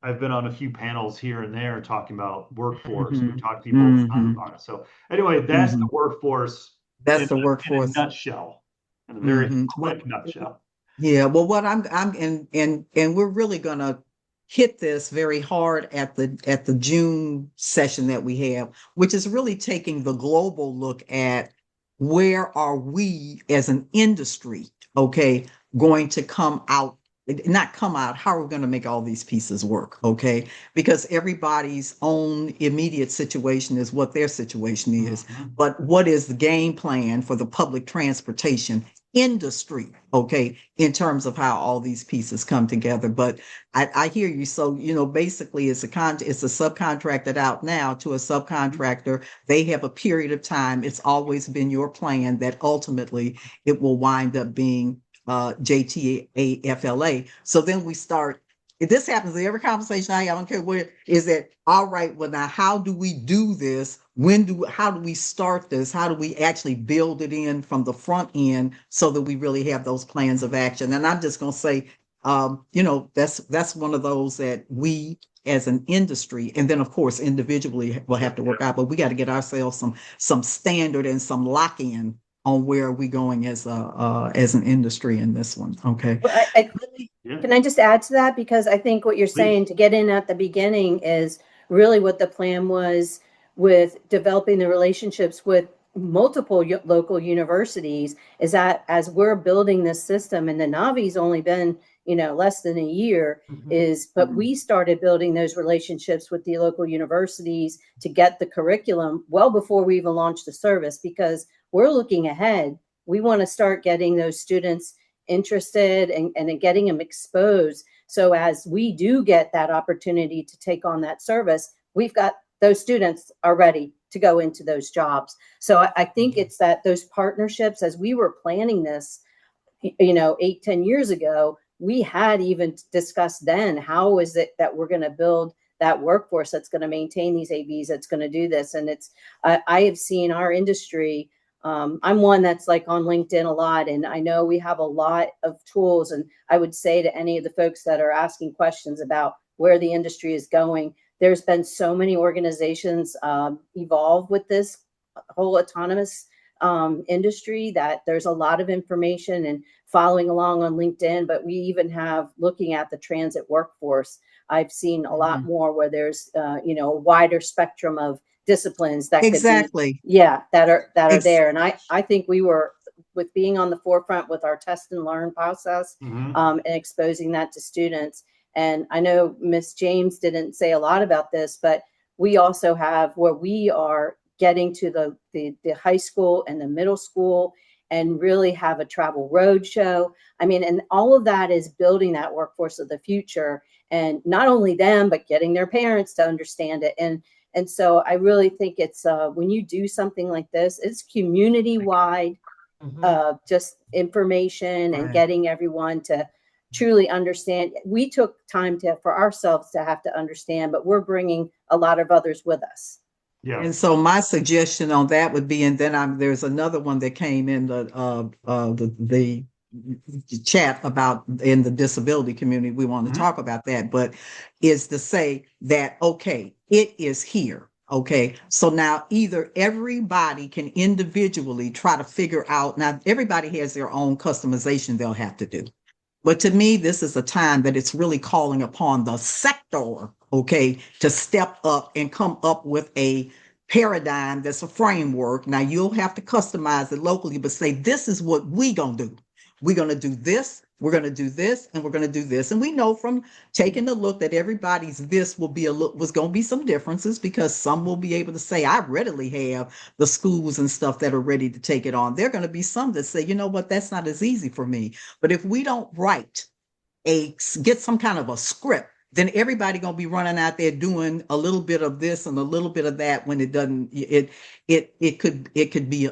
I've been on a few panels here and there talking about workforce. We talk to people all the time about it. So anyway, that's the workforce. That's the in workforce. a nutshell, in a very quick nutshell. Yeah, well, what I'm and we're really gonna hit this very hard at the June session that we have, which is really taking the global look at where are we as an industry, okay, going to come out, not come out, how are we going to make all these pieces work, okay? Because everybody's own immediate situation is what their situation is. But what is the game plan for the public transportation industry, okay, in terms of how all these pieces come together? But I hear you. So, basically it's a subcontracted out now to a subcontractor. They have a period of time. It's always been your plan that ultimately it will wind up being JTAFLA. So then we start. If this happens in every conversation I don't care where, is that all right? Well, now how do we do this? How do we start this? How do we actually build it in from the front end so that we really have those plans of action? And I'm just going to say, that's one of those that we as an industry, and then of course individually will have to work out, but we got to get ourselves some standard and some lock-in on where are we going as an industry in this one. Okay. Well, can I just add to that? Because I think what you're saying to get in at the beginning is really what the plan was with developing the relationships with multiple local universities, is that as we're building this system, and the Navi's only been, less than a year, but we started building those relationships with the local universities to get the curriculum well before we even launched the service, because we're looking ahead. We want to start getting those students interested and getting them exposed. So as we do get that opportunity to take on that service, we've got those students are ready to go into those jobs. So I think it's that those partnerships, as we were planning this, 8, 10 years ago, we had even discussed then, how is it that we're going to build that workforce that's going to maintain these AVs, that's going to do this. And I have seen our industry. I'm one that's like on LinkedIn a lot, and I know we have a lot of tools. And I would say to any of the folks that are asking questions about where the industry is going, there's been so many organizations evolve with this whole autonomous industry that there's a lot of information and following along on LinkedIn. But we even have, looking at the transit workforce, I've seen a lot more where there's a wider spectrum of disciplines that exactly could be, that are there. And I think we were, with being on the forefront with our test and learn process, and exposing that to students. And I know Miss James didn't say a lot about this, but we also have where we are getting to the high school and the middle school and really have a travel road show. I mean, and all of that is building that workforce of the future, and not only them, but getting their parents to understand it. And so I really think it's when you do something like this, it's community wide. just information and Right. getting everyone to truly understand. We took time for ourselves to have to understand, but we're bringing a lot of others with us. Yeah. And so my suggestion on that would be, and then there's another one that came in the chat about in the disability community. We want to talk about that, but is to say that, okay, it is here. Okay. So now either everybody can individually try to figure out, now everybody has their own customization they'll have to do. But to me, this is a time that it's really calling upon the sector, okay, to step up and come up with a paradigm that's a framework. Now you'll have to customize it locally, but say, this is what we're going to do. We're going to do this, we're going to do this, and we're going to do this. And we know from taking a look that everybody's this was going to be some differences, because some will be able to say, I readily have the schools and stuff that are ready to take it on. There are going to be some that say, you know what, that's not as easy for me. But if we don't get some kind of a script, then everybody going to be running out there doing a little bit of this and a little bit of that, when it doesn't, it could be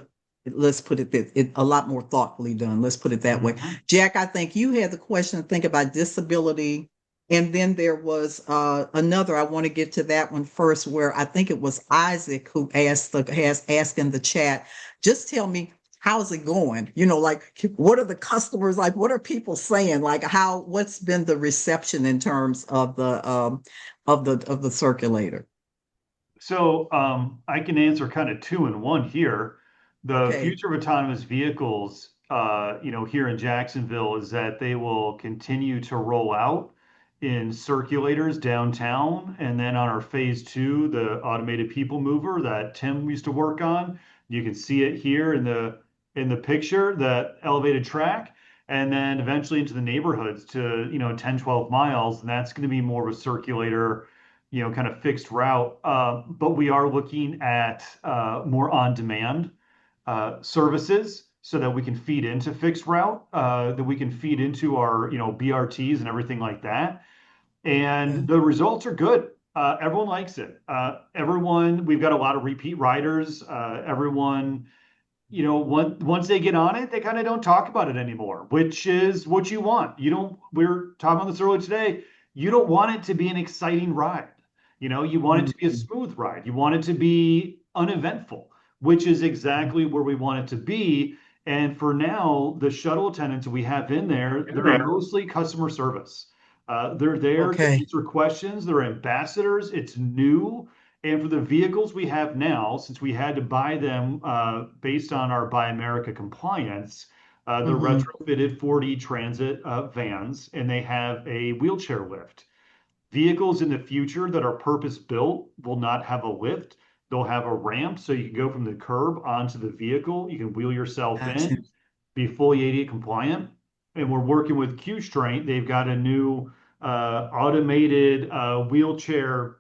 let's put it this, a lot more thoughtfully done. Let's put it that way. Jack, I think you had the question to think about disability. And then there was another, I want to get to that one first, where I think it was Isaac who asked in the chat, just tell me, how's it going? You know, like, what are the customers like? What are people saying? Like, what's been the reception in terms of the circulator? So I can answer kind of two in one here. The Okay. future of autonomous vehicles, here in Jacksonville, is that they will continue to roll out in circulators downtown, and then on our phase 2, the automated people mover that Tim used to work on. You can see it here in the picture, that elevated track, and then eventually into the neighborhoods to 10, 12 miles, and that's going to be more of a circulator, kind of fixed route. But we are looking at more on-demand services, so that we can feed into fixed route, that we can feed into our, BRTs and everything like that. And the results are good. Everyone likes it. We've got a lot of repeat riders. Everyone, once they get on it, they kind of don't talk about it anymore, which is what you want. We were talking about this earlier today. You don't want it to be an exciting ride. You want it to be a smooth ride. You want it to be uneventful, which is exactly where we want it to be. And for now, the shuttle attendants we have in there, they're mostly customer service. They're there to answer questions. They're ambassadors. It's new. And for the vehicles we have now, since we had to buy them based on our Buy America compliance, they're retrofitted 4D transit vans, and they have a wheelchair lift. Vehicles in the future that are purpose-built will not have a lift. They'll have a ramp, so you can go from the curb onto the vehicle. You can wheel yourself in, be fully ADA compliant. And we're working with Q-Straint. They've got a new automated wheelchair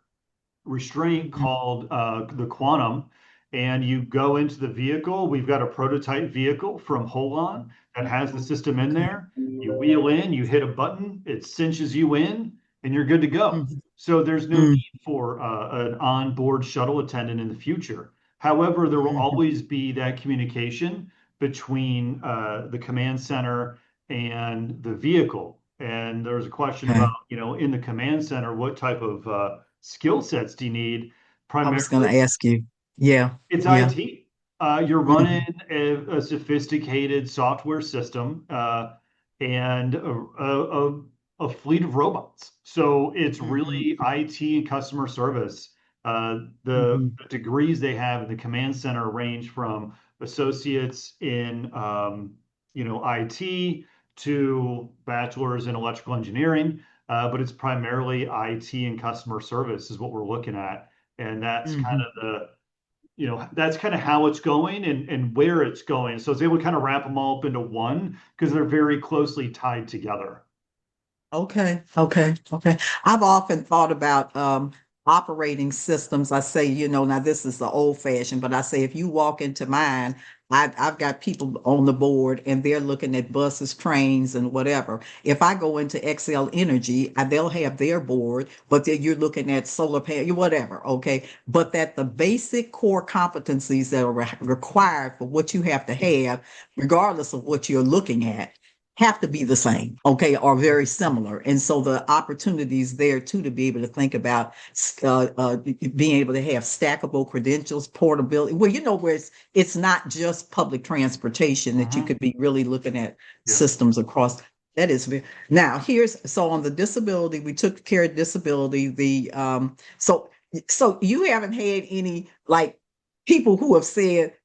restraint called the Quantum. And you go into the vehicle. We've got a prototype vehicle from Holon that has the system in there. You wheel in, you hit a button, it cinches you in, and you're good to go. So there's no need for an onboard shuttle attendant in the future. However, there will always be that communication between the command center and the vehicle. And there's a question about, in the command center, what type of skill sets do you need? I was going to ask you. Yeah. It's IT. You're running a sophisticated software system and a fleet of robots. So it's really IT and customer service. The degrees they have in the command center range from associates in IT to bachelor's in electrical engineering, but it's primarily IT and customer service is what we're looking at. And that's kind of that's kind of how it's going and where it's going. So it's able to kind of wrap them all up into one, because they're very closely tied together. Okay. I've often thought about operating systems. I say, now this is the old fashioned, but I say if you walk into mine, I've got people on the board and they're looking at buses, trains, and whatever. If I go into Excel Energy, they'll have their board, but then you're looking at solar panel, whatever. Okay. But that the basic core competencies that are required for what you have to have, regardless of what you're looking at, have to be the same, okay, or very similar. And so the opportunities there too to be able to think about being able to have stackable credentials, portability. Well, where it's not just public transportation that you could be really looking at systems across. That is very, now so on the disability, we took care of disability. So you haven't had any like people who have said,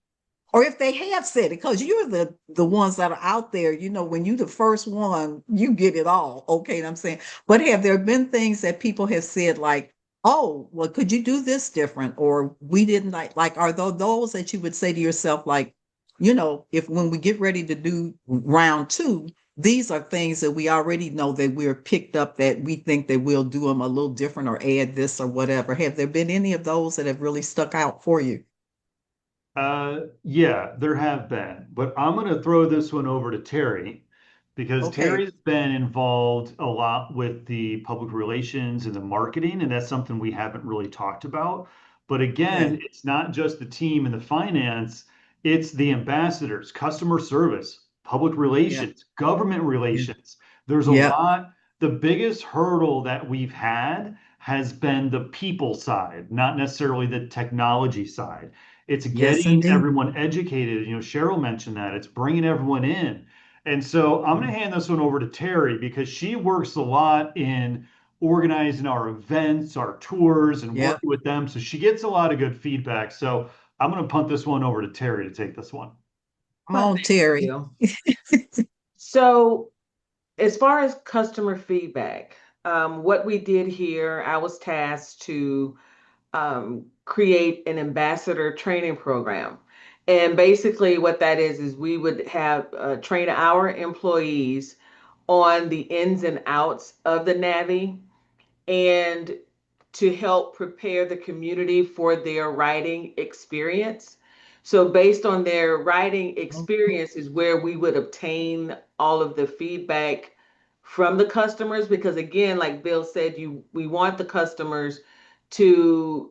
or if they have said it, because you're the ones that are out there, when you the first one, you get it all. Okay, and I'm saying, but have there been things that people have said like, oh, well, could you do this different? Or we didn't like, are those that you would say to yourself, like, if when we get ready to do round two, these are things that we already know that we're picked up that we think that we'll do them a little different or add this or whatever. Have there been any of those that have really stuck out for you? Yeah, there have been, but I'm going to throw this one over to Terry because Okay. Terry's been involved a lot with the public relations and the marketing, and that's something we haven't really talked about. But again, Okay. it's not just the team and the finance, it's the ambassadors, customer service, public Yeah. relations, government Yeah. relations. There's a Yeah. lot. The biggest hurdle that we've had has been the people side, not necessarily the technology side. It's Yes, getting indeed. everyone educated. Cheryl mentioned that. It's bringing everyone in. And so I'm going to hand this one over to Terry because she works a lot in organizing our events, our tours, and Yeah. working with them. So she gets a lot of good feedback. So I'm going to punt this one over to Terry to take this one. Come on, Terry. Bill. So, as far as customer feedback, what we did here, I was tasked to create an ambassador training program. And basically, what that is we would have train our employees on the ins and outs of the Navy and to help prepare the community for their writing experience. So, based on their writing experience, is where we would obtain all of the feedback from the customers. Because, again, like Bill said, we want the customers to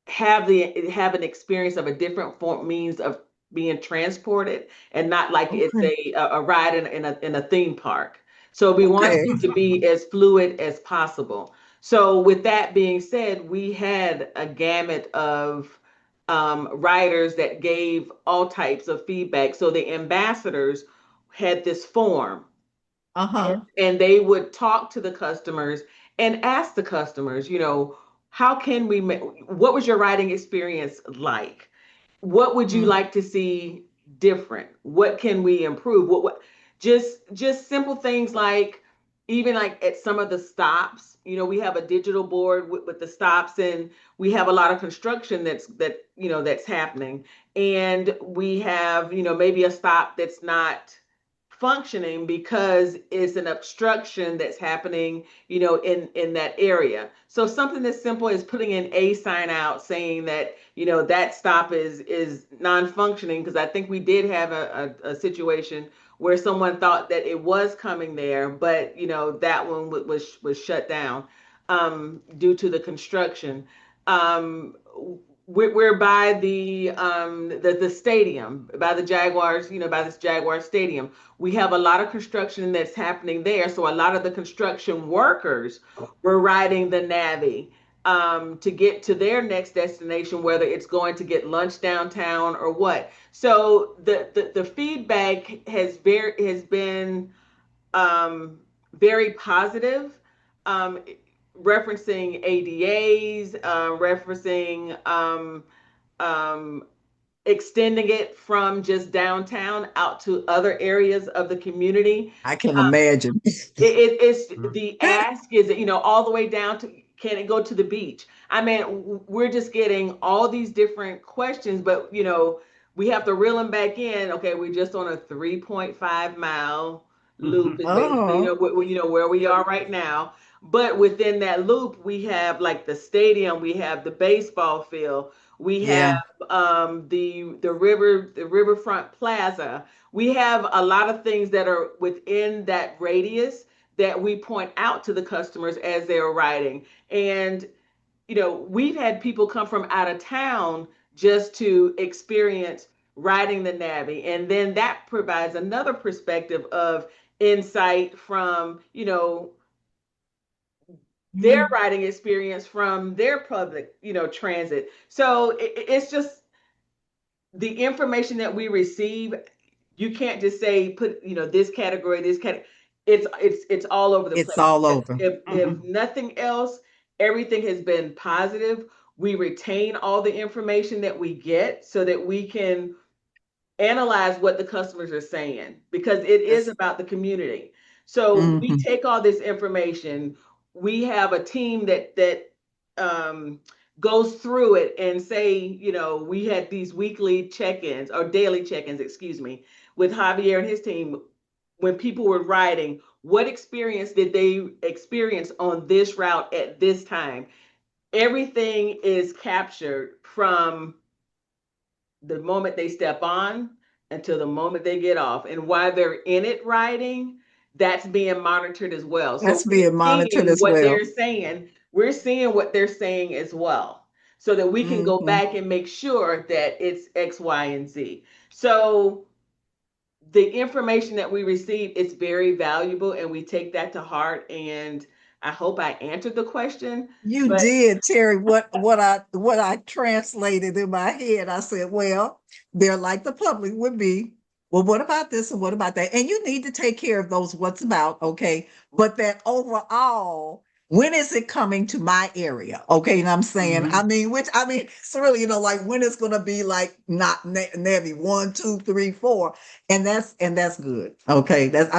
have an experience of a different form means of being transported and not like it's Okay. a ride in a theme park. So we want Okay. it to be as fluid as possible. So with that being said, we had a gamut of writers that gave all types of feedback. So the ambassadors had this form Uh-huh. and they would talk to the customers and ask the customers, how can we make, what was your writing experience like? What would you Mhm. like to see different? What can we improve? What just simple things like even like at some of the stops, we have a digital board with the stops and we have a lot of construction that's happening. And we have, maybe a stop that's not functioning because it's an obstruction that's happening, in that area. So something as simple as putting an A sign out saying that, that stop is non-functioning, because I think we did have a situation where someone thought that it was coming there, but that one was shut down due to the construction. We're by the stadium, by the Jaguars, by this Jaguar stadium. We have a lot of construction that's happening there. So a lot of the construction workers were riding the Navy to get to their next destination, whether it's going to get lunch downtown or what. So the feedback has been very positive, referencing ADAs, referencing extending it from just downtown out to other areas of the community. I can imagine. It's the ask is, all the way down to, can it go to the beach? I mean, we're just getting all these different questions, but we have to reel them back in. Okay, we're just on a 3.5 mile loop is basically, Oh, where we are right now. But within that loop, we have like the stadium, we have the baseball field, we have yeah. the riverfront plaza. We have a lot of things that are within that radius that we point out to the customers as they're riding. And we've had people come from out of town just to experience riding the Navi. And then that provides another perspective of insight from, their Mhm. riding experience from their public, transit. So it's just the information that we receive. You can't just say put, this category, this category. It's all over the It's place. all over. If nothing else, everything has been positive. We retain all the information that we get so that we can analyze what the customers are saying, because it is Yes. about the community. So we Hmm. take all this information. We have a team that goes through it and say, we had these weekly check-ins or daily check-ins, excuse me, with Javier and his team. When people were riding, what experience did they experience on this route at this time? Everything is captured from the moment they step on until the moment they get off. And while they're in it riding, that's being monitored as well. So That's being monitored as well. we're seeing what they're saying as well, so that we can go Hmm. back and make sure that it's X, Y, and Z. So the information that we receive is very valuable, and we take that to heart. And I hope I answered the question, You but did, Terry. What I translated in my head, I said, well, they're like the public would be. Well, what about this and what about that? And you need to take care of those what's about, okay? But that overall, when is it coming to my area? Okay, and I'm saying, Mhm. it's really, like when it's gonna be like not Navy 1, 2, 3, 4, and that's good. Okay, Dr.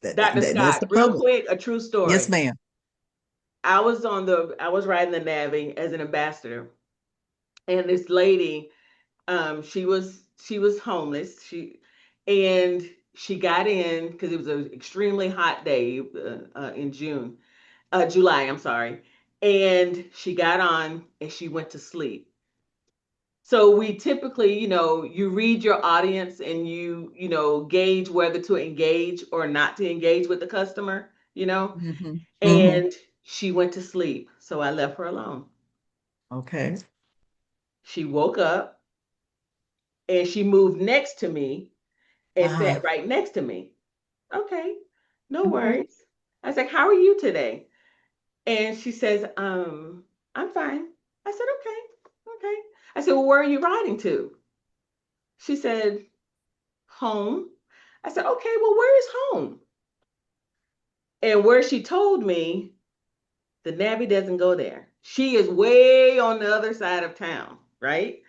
that's the Scott, real public. quick, a true Yes, story. ma'am. I was riding the Navy as an ambassador, and this lady, she was homeless. She got in because it was an extremely hot day in July. I'm sorry, and she got on and she went to sleep. So we typically, you read your audience and you gauge whether to engage or not to engage with the customer, Hmm. Hmm. and she went to sleep. So I left her alone. Okay. She woke up and she moved next to me and Uh-huh. sat right next to me. Okay, no Okay. worries. I was like, "How are you today?" And she says, I'm fine." I said, "Okay, okay." I said, "Well, where are you riding to?" She said, "Home." I said, "Okay, well, where is home?" And where she told me, the Navy doesn't go there. She is way on the other side of town, right?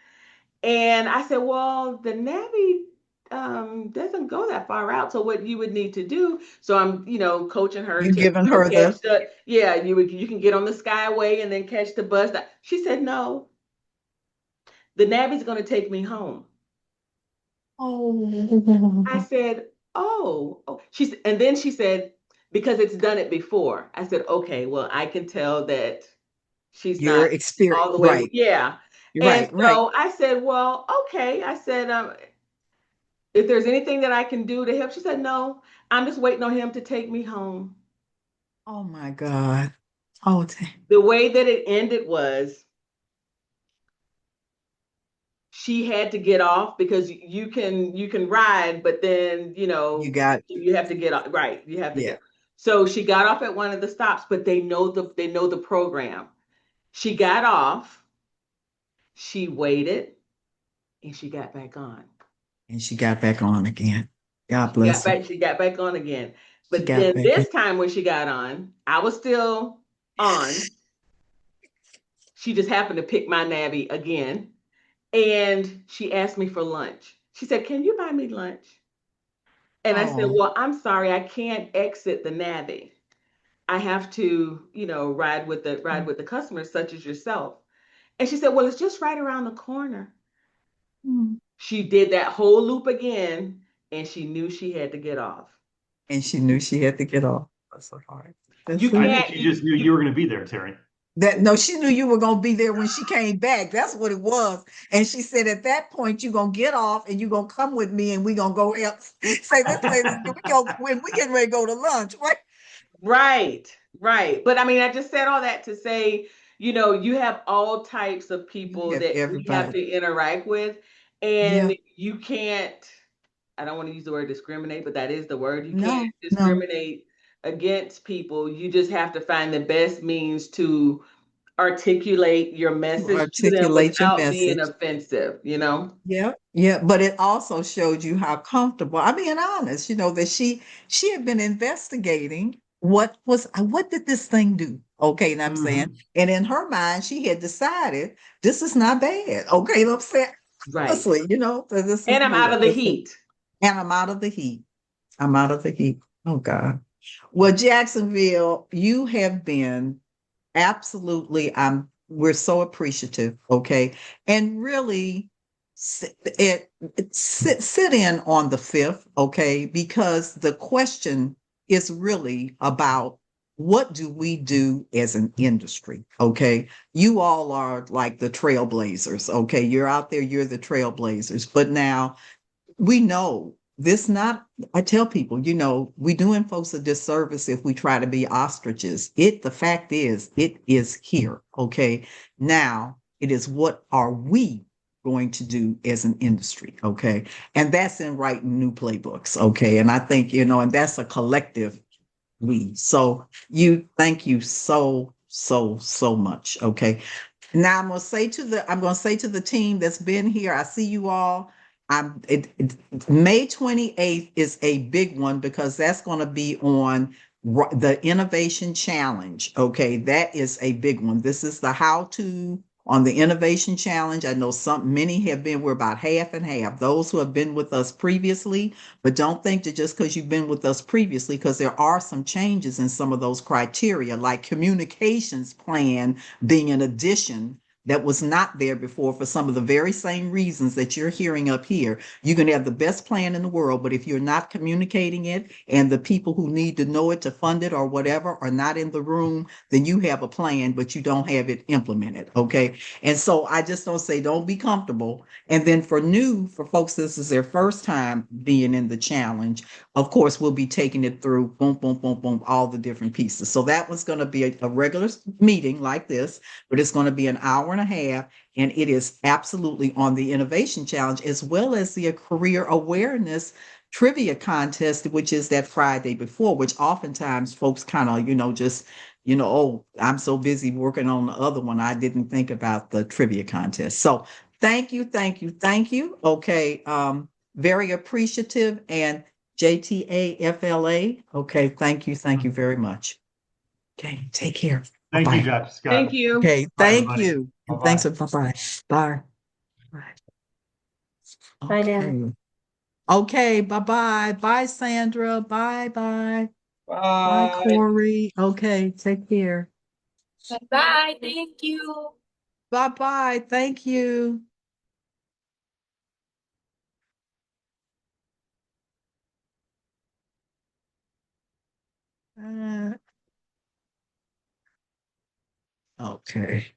And I said, "Well, the Navy doesn't go that far out. So what you would need to do," so I'm, coaching her You to, giving her the catch yeah, you can get on the Skyway and then catch the bus. She said, "No, the Navy's going to take me home." I oh said, "Oh." And then she said, "Because it's done it before." I said, "Okay, well, I can tell that she's your not experience. all the way." Right. Yeah. And Right. Right. so I said, "Well, okay." I said, "If there's anything that I can do to help." She said, "No, I'm just waiting on him to take me home." Oh my God. Oh, The way that it ended was she had to get off, because you can ride, but then you got you have to get off. Right, you have to yeah. get. So she got off at one of the stops, but they know the program. She got off, she waited, and she got back on. And she got back on again. God She got bless her. back. She got back on again. She But got then back in. this time when she got on, I was still on. She just happened to pick my Navy again, and she asked me for lunch. She said, "Can you buy me lunch?" And I said, Oh, "Well, I'm sorry, I can't exit the Navy. I have to, ride with the customers such as yourself." And she said, "Well, it's just right around the corner." mm, She did that whole loop again, and she knew she had to get off. And she knew she had to get off. That's so hard. You I can't. think she just knew you were going to be there, Terry. That no, she knew you were gonna be there when she came back. That's what it was. And she said, at that point, you're gonna get off and you're gonna come with me and we're gonna go help. Say this lady, we go when we getting ready to go to lunch, right? Right, right. But I mean, I just said all that to say, you have all types of You people have that we have everybody. to interact with, Yeah. and you can't, I don't want to use the word discriminate, but that is the word. You can't No. discriminate against people. You just have to find the best means to articulate your To message to them articulate your without being message. offensive, Yeah, yeah, but it also showed you how comfortable. I'm being honest, that she had been investigating what did this thing do? Okay, and I'm saying, Mhm. and in her mind, she had decided this is not bad. Okay, and I'm saying, Right. honestly, that this is And I'm out good. of the heat. And I'm out of the heat. I'm out of the heat. Oh God. Well, Jacksonville, you have been absolutely, we're so appreciative, okay? And really sit in on the 5th, okay? Because the question is really about what do we do as an industry, okay? You all are like the trailblazers, okay? You're out there, you're the trailblazers. But now we know this not, I tell people, we doing folks a disservice if we try to be ostriches. The fact is, it is here. Okay. Now it is, what are we going to do as an industry? Okay. And that's in writing new playbooks. Okay. And I think, and that's a collective we. So thank you so much. Okay. Now I'm gonna say to the team that's been here, I see you all. May 28th is a big one because that's gonna be on the Innovation Challenge. Okay, that is a big one. This is the how-to on the Innovation Challenge. I know many have been, we're about half and half. Those who have been with us previously, but don't think that just because you've been with us previously, because there are some changes in some of those criteria, like communications plan being an addition that was not there before for some of the very same reasons that you're hearing up here. You can have the best plan in the world, but if you're not communicating it and the people who need to know it to fund it or whatever are not in the room, then you have a plan, but you don't have it implemented. Okay. And so I just don't say, don't be comfortable. And then for folks, this is their first time being in the challenge. Of course, we'll be taking it through boom, boom, boom, boom, all the different pieces. So that was going to be a regular meeting like this, but it's going to be an hour and a half. And it is absolutely on the Innovation Challenge, as well as the Career Awareness Trivia Contest, which is that Friday before, which oftentimes folks kind of, just, oh, I'm so busy working on the other one, I didn't think about the trivia contest. So thank you, thank you, thank you. Okay. Very appreciative. And JTAFLA. Okay. Thank you very much. Okay. Take care. Thank you, Bye-bye. Dr. Scott. Thank you. Okay. Bye, Thank everybody. you. And Bye-bye. thanks. Bye-bye. Bye. Bye. Bye now. Okay. Okay. Bye-bye. Bye, Sandra. Bye-bye. Bye, Corey. Okay. Take care. Bye. Thank you. Bye-bye. Thank you. Okay.